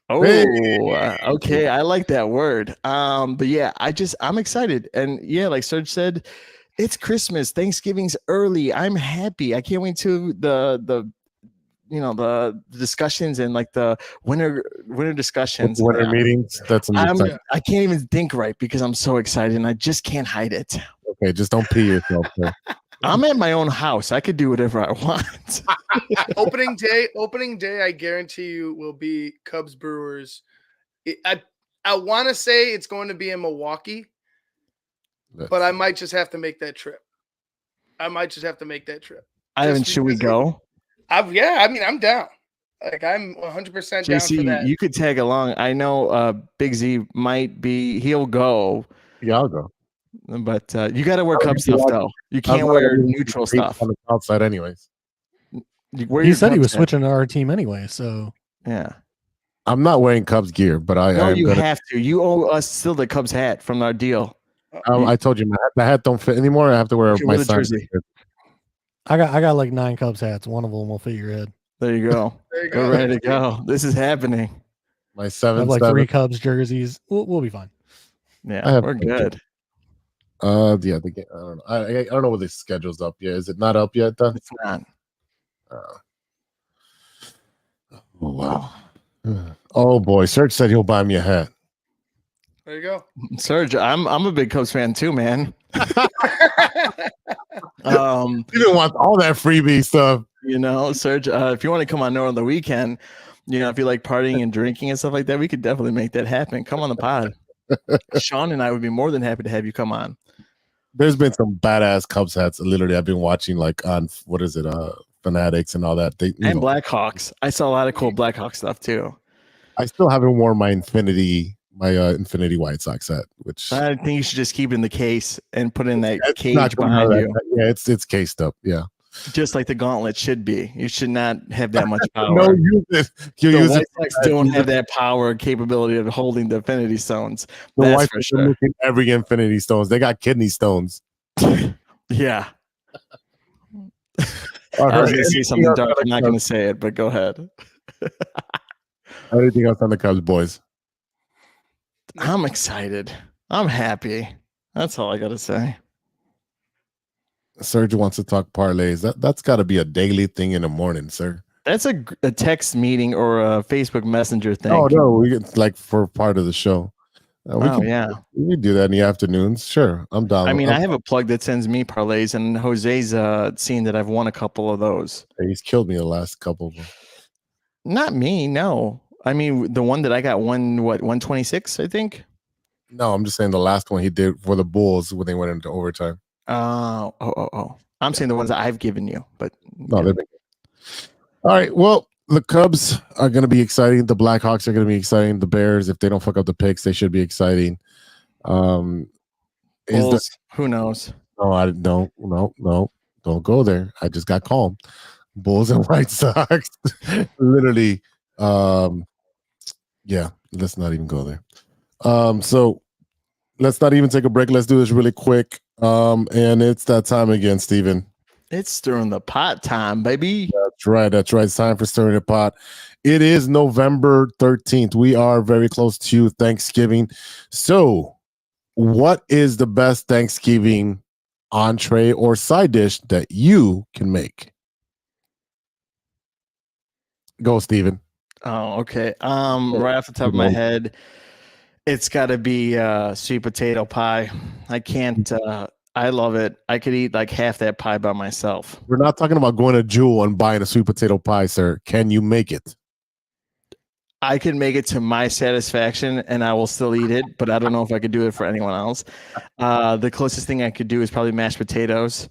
Oh, okay. I like that word. But yeah, I'm excited. And yeah, like Serge said, it's Christmas. Thanksgiving's early. I'm happy. I can't wait to the discussions and like the winter discussions. Winter meetings. I can't even think right because I'm so excited and I just can't hide it. Okay, just don't pee yourself. I'm at my own house. I could do whatever I want. Opening day, I guarantee you will be Cubs Brewers. I want to say it's going to be in Milwaukee, but I might just have to make that trip. Ivan, should we go? I'm down. Like I'm 100% down for that. You could tag along. I know Big Z might be. He'll go. Yeah, I'll go. But you got to wear Cubs stuff though. You can't wear neutral stuff on the outside, anyways. He said he was switching to our team anyway, so yeah. I'm not wearing Cubs gear, but you have to. You owe us still the Cubs hat from our deal. I told you the hat don't fit anymore. I have to wear my jersey. I got like 9 Cubs hats. One of them will fit your head. There you go. We're ready to go. This is happening. My 7. I have like 3 Cubs jerseys. We'll be fine. Yeah, we're good. The game. I don't know. I don't know what the schedule's up yet. Is it not up yet? Then it's not. Oh wow. Oh boy, Serge said he'll buy me a hat. There you go. Serge, I'm a big Cubs fan too, man. You didn't want all that freebie stuff. You know, Serge, if you want to come on over on the weekend, you know, if you like partying and drinking and stuff like that, we could definitely make that happen. Come on the pod. Sean and I would be more than happy to have you come on. There's been some badass Cubs hats. Literally, I've been watching like on Fanatics and all that. Blackhawks. I saw a lot of cool Blackhawks stuff too. I still haven't worn my Infinity White Sox hat, which I think you should just keep it in the case and put it in that it's cage behind you. Yeah, it's cased up. Yeah, just like the gauntlet should be. You should not have that much power. No, the White Sox don't have that power capability of holding the Infinity Stones. The That's White for Sox sure. are missing every Infinity Stones. They got kidney stones. Yeah. All I was right. going to say something dark. I'm not going to say it, but go ahead. Anything else on the Cubs, boys? I'm excited. I'm happy. That's all I got to say. Serge wants to talk parlays. That's got to be a daily thing in the morning, sir. That's a text meeting or a Facebook Messenger thing. Oh no, we get like for part of the show. We can do that in the afternoons. Sure, I'm down. I mean, I have a plug that sends me parlays, and Jose's seen that I've won a couple of those. He's killed me the last couple of them. Not me, no. I mean, the one that I got won, 126, I think? No, I'm just saying the last one he did for the Bulls when they went into overtime. Oh. I'm saying the ones that I've given you, but no, they've been all right. Well, the Cubs are going to be exciting. The Blackhawks are going to be exciting. The Bears, if they don't fuck up the picks, they should be exciting. Bulls, who knows? No, I don't. No, don't go there. I just got calm. Bulls and White Sox, literally. Yeah, let's not even go there. So let's not even take a break. Let's do this really quick. And it's that time again, Steven. It's stirring the pot time, baby. That's right. It's time for stirring the pot. It is November 13th. We are very close to Thanksgiving. So, what is the best Thanksgiving entree or side dish that you can make? Go, Steven. Oh, okay. Right off the top of my head, it's got to be sweet potato pie. I can't. I love it. I could eat like half that pie by myself. We're not talking about going to Jewel and buying a sweet potato pie, sir. Can you make it? I can make it to my satisfaction, and I will still eat it. But I don't know if I could do it for anyone else. The closest thing I could do is probably mashed potatoes.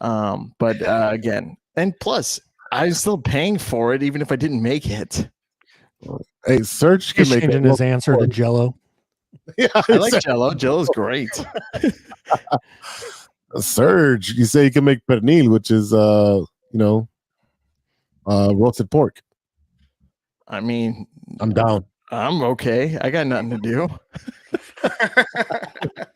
But again, and plus, I'm still paying for it, even if I didn't make it. Hey, Serge can He's make changing his answer to Jello. Yeah, I like Jello. Jello's great. Serge, you say you can make pernil, which is roasted pork. I mean, I'm down. I'm okay. I got nothing to do.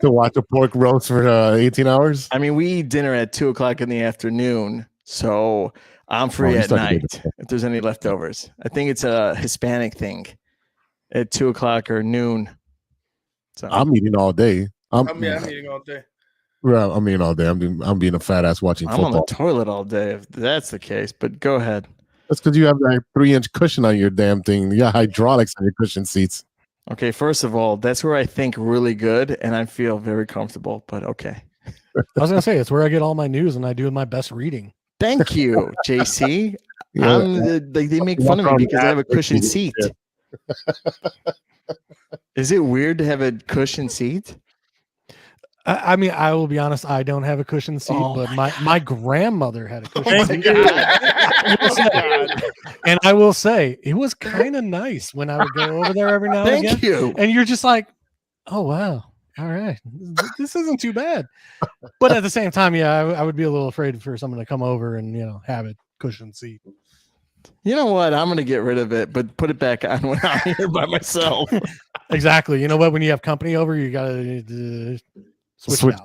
To watch a pork roast for 18 hours? I mean, we eat dinner at 2:00 in the afternoon, so I'm free at night if there's any leftovers. I think it's a Hispanic thing at 2:00 or noon. So I'm eating all day. I'm eating all day. Well, I'm eating all day. I'm being a fat ass watching I'm football. on the toilet all day if that's the case, but go ahead. That's because you have that 3-inch cushion on your damn thing. You got hydraulics on your cushion seats. Okay, first of all, that's where I think really good and I feel very comfortable, but okay. I was going to say, it's where I get all my news and I do my best reading. Thank you, JC. Yeah. They make fun of me because I have a cushion seat. Is it weird to have a cushion seat? I mean, I will be honest, I don't have a cushion seat, but my grandmother had a cushion seat. And I will say, it was kind of nice when I would go over there every now and again. Thank you. And you're just like, oh, wow. All right. This isn't too bad. But at the same time, yeah, I would be a little afraid for someone to come over and, have a cushion seat. You know what? I'm going to get rid of it, but put it back on when I'm here by myself. Exactly. You know what? When you have company over, you got to switch it out.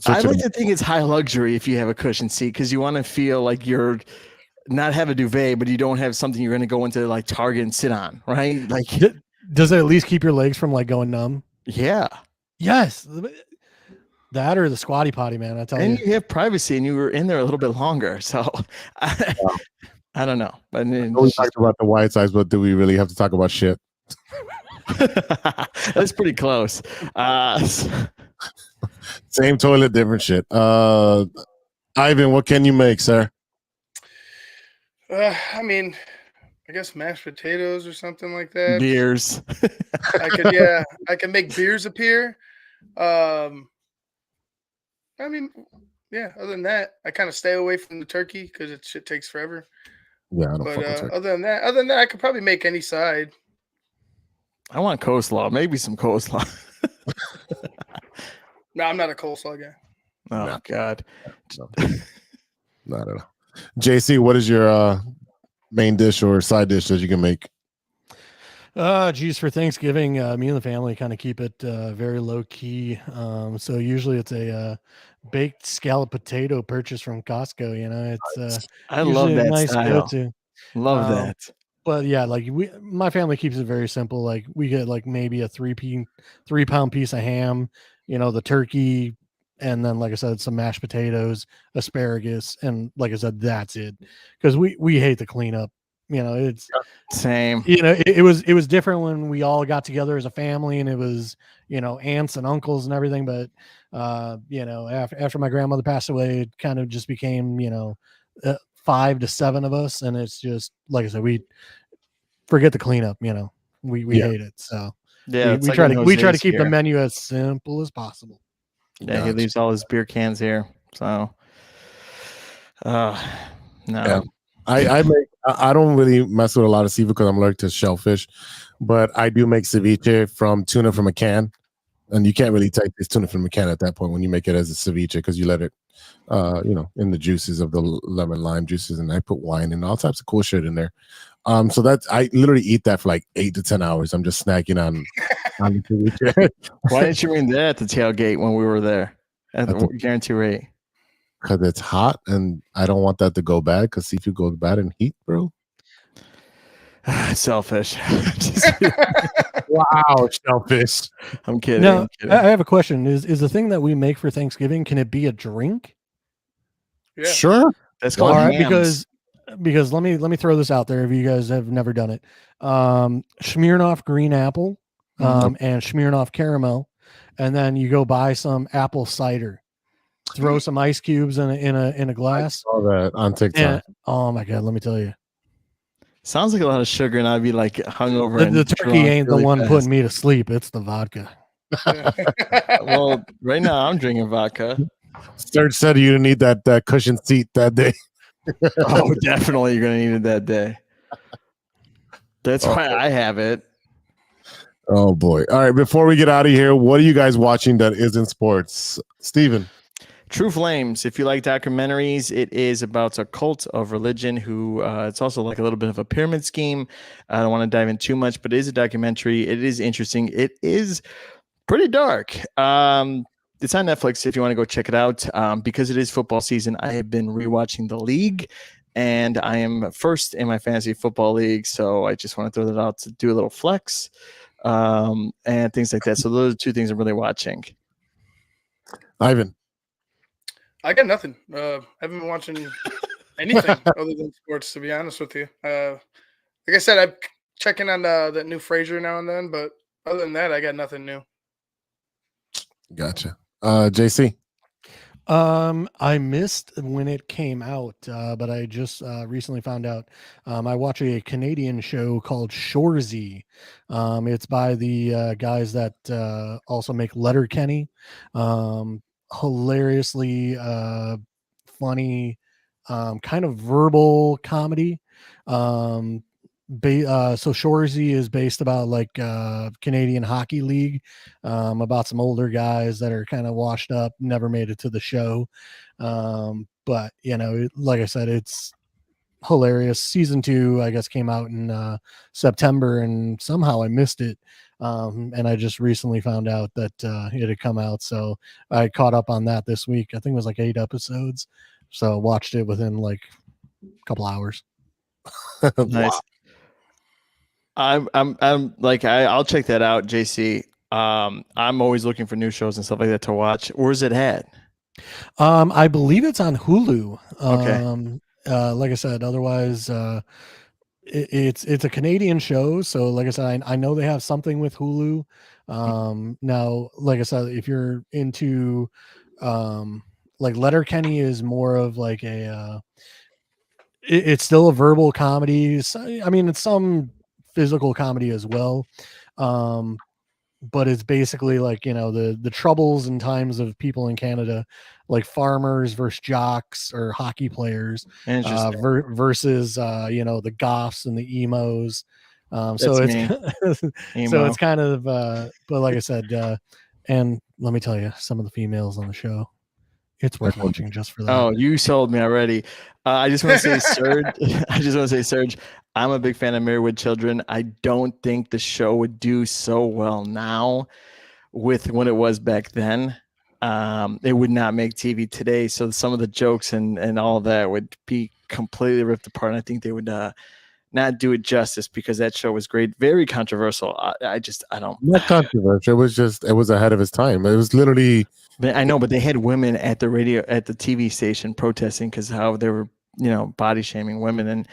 I like to think it's high luxury if you have a cushion seat because you want to feel like you're not have a duvet, but you don't have something you're going to go into like Target and sit on, right? Like, does it at least keep your legs from like going numb? Yeah. Yes. That or the squatty potty, man. I tell you. And you have privacy, and you were in there a little bit longer, so I don't know. But we talked about the White Sox, but do we really have to talk about shit? That's pretty close. Same toilet, different shit. Ivan, what can you make, sir? I mean, I guess mashed potatoes or something like that. Beers. I could make beers appear. I mean, yeah. Other than that, I kind of stay away from the turkey because it shit takes forever. Yeah, I don't But fuck with turkey. other than that, I could probably make any side. I want coleslaw. Maybe some coleslaw. No, I'm not a coleslaw guy. Oh God. Not at all. JC, what is your main dish or side dish that you can make? Geez, for Thanksgiving, me and the family kind of keep it very low key. So usually it's a baked scallop potato purchased from Costco. You know, it's I love that nice style. go-to. Love that. But yeah, like my family keeps it very simple. Like we get like maybe a 3-pound piece of ham, you know, the turkey, and then like I said, some mashed potatoes, asparagus, and like I said, that's it. Because we hate the cleanup. You know, it's same. You know, it was different when we all got together as a family, and it was, you know, aunts and uncles and everything. But you know, after my grandmother passed away, it kind of just became, you know, 5 to 7 of us, and it's just like I said, we forget the cleanup. You know, we hate it. So yeah, we try to keep the menu as simple as possible. Yeah, he leaves all his beer cans here. So, no. Yeah. I don't really mess with a lot of seafood because I'm allergic to shellfish, but I do make ceviche from tuna from a can, and you can't really take this tuna from a can at that point when you make it as a ceviche because you let it, you know, in the juices of the lemon lime juices, and I put wine and all types of cool shit in there. So that's I literally eat that for like 8 to 10 hours. I'm just snacking on the ceviche. Why didn't you bring that at the tailgate when we were there at the guarantee rate? Because it's hot and I don't want that to go bad because seafood goes bad in heat, bro. Selfish. Wow, shellfish. I'm kidding. Now, I'm kidding. I have a question. Is the thing that we make for Thanksgiving, can it be a drink? Yeah. Sure. That's called All right, hams. because let me throw this out there if you guys have never done it. Smirnoff green apple, and Smirnoff caramel, and then you go buy some apple cider. Throw some ice cubes in a glass. I saw that on TikTok. And, oh my God, let me tell you. Sounds like a lot of sugar, and I'd be like hungover. The turkey ain't the one putting me to sleep. It's the vodka. Well, right now I'm drinking vodka. Serge said you need that cushion seat that day. Oh, definitely you're gonna need it that day. That's why I have it. Oh boy. All right, before we get out of here, what are you guys watching that isn't sports? Steven. True Flames. If you like documentaries, it is about a cult of religion who it's also like a little bit of a pyramid scheme. I don't want to dive in too much, but it is a documentary. It is interesting. It is pretty dark. It's on Netflix if you want to go check it out. Because it is football season, I have been rewatching The League, and I am first in my fantasy football league. So I just want to throw that out to do a little flex and things like that. So those are 2 things I'm really watching. Ivan. I got nothing. I haven't been watching anything other than sports, to be honest with you. Like I said, I'm checking on that new Frasier now and then, but other than that, I got nothing new. Gotcha. JC. I missed when it came out, but I just recently found out. I watch a Canadian show called Shoresy. It's by the guys that also make Letterkenny. Hilariously funny, kind of verbal comedy. So Shoresy is based about like Canadian Hockey League, about some older guys that are kind of washed up, never made it to the show. But you know, like I said, it's hilarious. Season 2, I guess, came out in September, and somehow I missed it. And I just recently found out that it had come out, so I caught up on that this week. I think it was like 8 episodes, so watched it within like a couple hours. Nice. Wow. I'm like I'll check that out, JC. I'm always looking for new shows and stuff like that to watch. Where's it at? I believe it's on Hulu. Okay. Like I said, otherwise, It's a Canadian show, so like I said, I know they have something with Hulu. Now, like I said, if you're into like Letterkenny is more of like a it's still a verbal comedy. I mean, it's some physical comedy as well. But it's basically like, the troubles and times of people in Canada, like farmers versus jocks or hockey players, versus the goths and the emos. So it's kind of but like I said, and let me tell you, some of the females on the show, it's worth watching just for that. Oh, you sold me already. I just want to say, Serge, I'm a big fan of Married with Children. I don't think the show would do so well now with what it was back then. It would not make TV today. So some of the jokes and all that would be completely ripped apart. And I think they would not do it justice because that show was great. Very controversial. I don't. Not controversial. It was ahead of its time. It was literally. I know, but they had women at the TV station protesting because how they were, body shaming women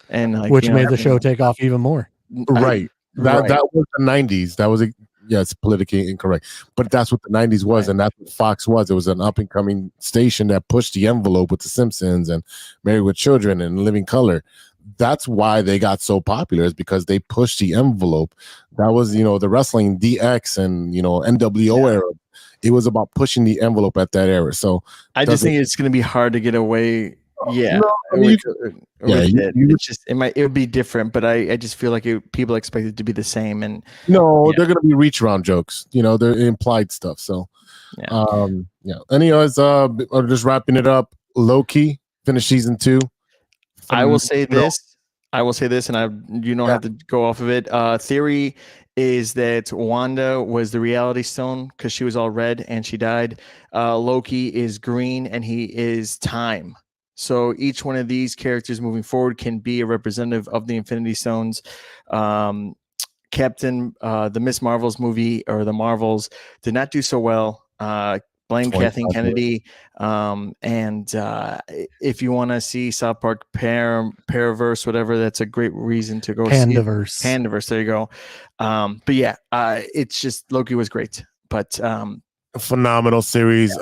and like, which made the show take off even more. Right. That was the 90s. That was it's politically incorrect, but that's what the 90s was, and that's what Fox was. It was an up and coming station that pushed the envelope with The Simpsons and Married with Children and Living Color. That's why they got so popular, is because they pushed the envelope. That was, the wrestling DX and NWO era. It was about pushing the envelope at that era. So I just think it's going to be hard to get away. Yeah, no, I mean, it would be different, but I just feel like people expect it to be the same. And they're going to be reach around jokes. They're implied stuff. So Anyways, just wrapping it up. Loki finished season 2. I will say this, and you don't have to go off of it. Theory is that Wanda was the reality stone because she was all red and she died. Loki is green and he is time. So each one of these characters moving forward can be a representative of the Infinity Stones. Captain, the Miss Marvel's movie, or the Marvels, did not do so well. Blame Kathleen Kennedy. And if you want to see South Park Paraverse, whatever, that's a great reason to go Pandaverse. See it. Pandaverse, there you go. But yeah, it's just Loki was great. But a phenomenal series.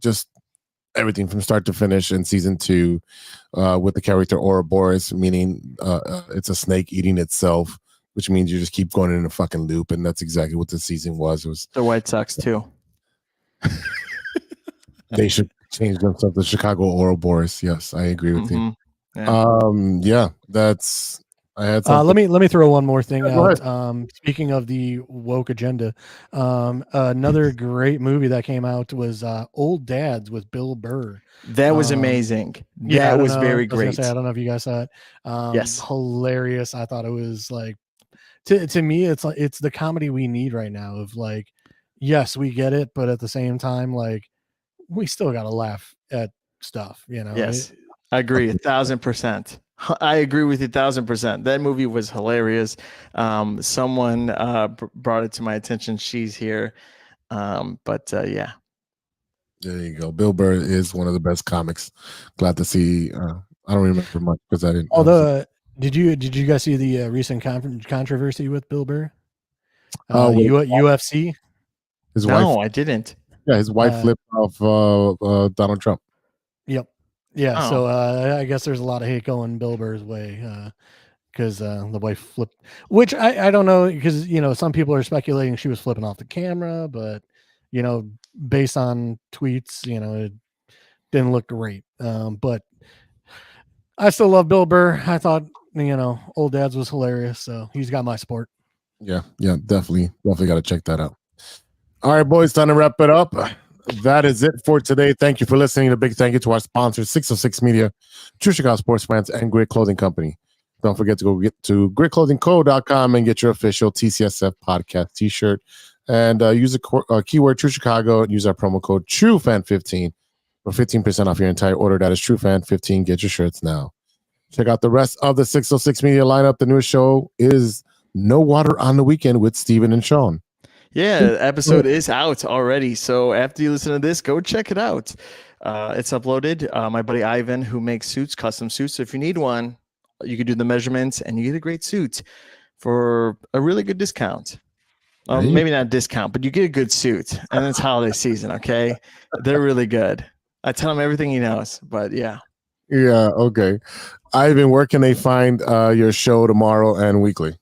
Just everything from start to finish in season 2, with the character Ouroboros, meaning it's a snake eating itself, which means you just keep going in a fucking loop, and that's exactly what the season was. It was the White Sox too. They should change themselves to Chicago Ouroboros. Yes, I agree with you. Yeah. That's. I had. Let me throw one more thing out. Speaking of the woke agenda, another great movie that came out was Old Dads with Bill Burr. That was amazing. That was very great. I don't know if you guys saw it. Yes, hilarious. I thought it was like, to me, it's the comedy we need right now. Of like, yes, we get it, but at the same time, like, we still got to laugh at stuff. Yes, I agree 1,000%. I agree with you 1,000%. That movie was hilarious. Someone brought it to my attention. She's here. Yeah. There you go. Bill Burr is one of the best comics. Glad to see. I don't remember much because I didn't. Although, did you guys see the recent controversy with Bill Burr? UFC. His no, wife. I didn't. Yeah, his wife flipped off Donald Trump. Yep. Yeah, so I guess there's a lot of hate going Bill Burr's way because the wife flipped, which I don't know, because some people are speculating she was flipping off the camera, but based on tweets, it didn't look great. But I still love Bill Burr. I thought Old Dads was hilarious, so he's got my support. Yeah, definitely got to check that out. All right, boys, time to wrap it up. That is it for today. Thank you for listening. A big thank you to our sponsors, 606 Media, True Chicago Sports Fans, and Grit Clothing Company. Don't forget to go get to gritclothingco.com and get your official TCSF podcast t-shirt. And use a keyword True Chicago and use our promo code TrueFan15 for 15% off your entire order. That is TrueFan15. Get your shirts now. Check out the rest of the 606 Media lineup. The newest show is No Water on the Weekend with Steven and Sean. Yeah, the episode is out already. So after you listen to this, go check it out. It's uploaded. My buddy Ivan, who makes suits, custom suits. So if you need one, You could do the measurements, and you get a great suit for a really good discount. Maybe not a discount, but you get a good suit, and it's holiday season. Okay, they're really good. I tell him everything he knows, but yeah. Yeah. Okay. Ivan, where can they find your show tomorrow and weekly?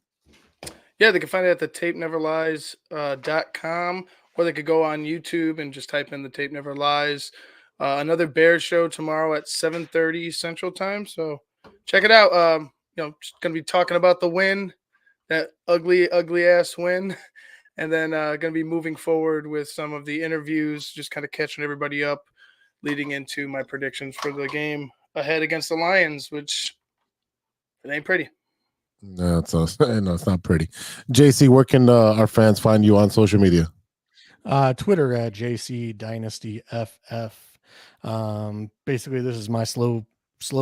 Yeah, they can find it at the tapeneverlies.com, or they could go on YouTube and just type in the Tape Never Lies. Another Bears show tomorrow at 7:30 Central Time. So check it out. Just going to be talking about the win, that ugly ass win. And then going to be moving forward with some of the interviews, just kind of catching everybody up, leading into my predictions for the game ahead against the Lions, which it ain't pretty. No, it's not pretty. JC, where can our fans find you on social media? Twitter at JC Dynasty FF. Basically, this is my slow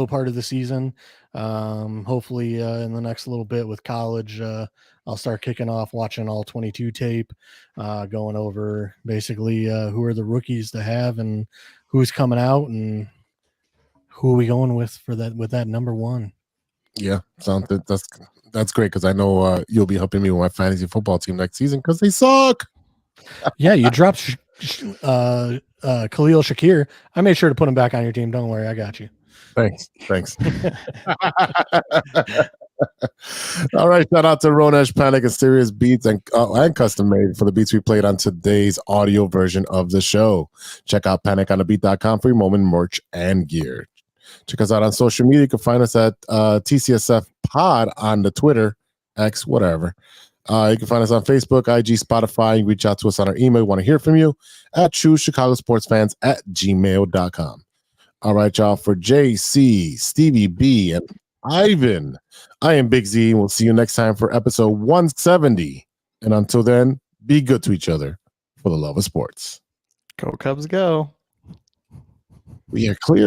part of the season. Hopefully, in the next little bit with college, I'll start kicking off watching all 22 tape, going over basically who are the rookies to have and who's coming out and who are we going with that number one. Yeah, that's great because I know you'll be helping me with my fantasy football team next season because they suck. Yeah, you dropped Khalil Shakir. I made sure to put him back on your team. Don't worry, I got you. Thanks. All right, shout out to Ronesh Panic and Serious Beats and custom made for the beats we played on today's audio version of the show. Check out paniconthebeat.com for your moment merch and gear. Check us out on social media. You can find us at TCSF Pod on the Twitter, X, whatever. You can find us on Facebook, IG, Spotify. You can reach out to us on our email. We want to hear from you at truechicagosportsfans@gmail.com. All right, y'all. For JC, Stevie-B, and Ivan, I am Big Z, and we'll see you next time for episode 170. And until then, be good to each other for the love of sports. Go Cubs, go. We are clear.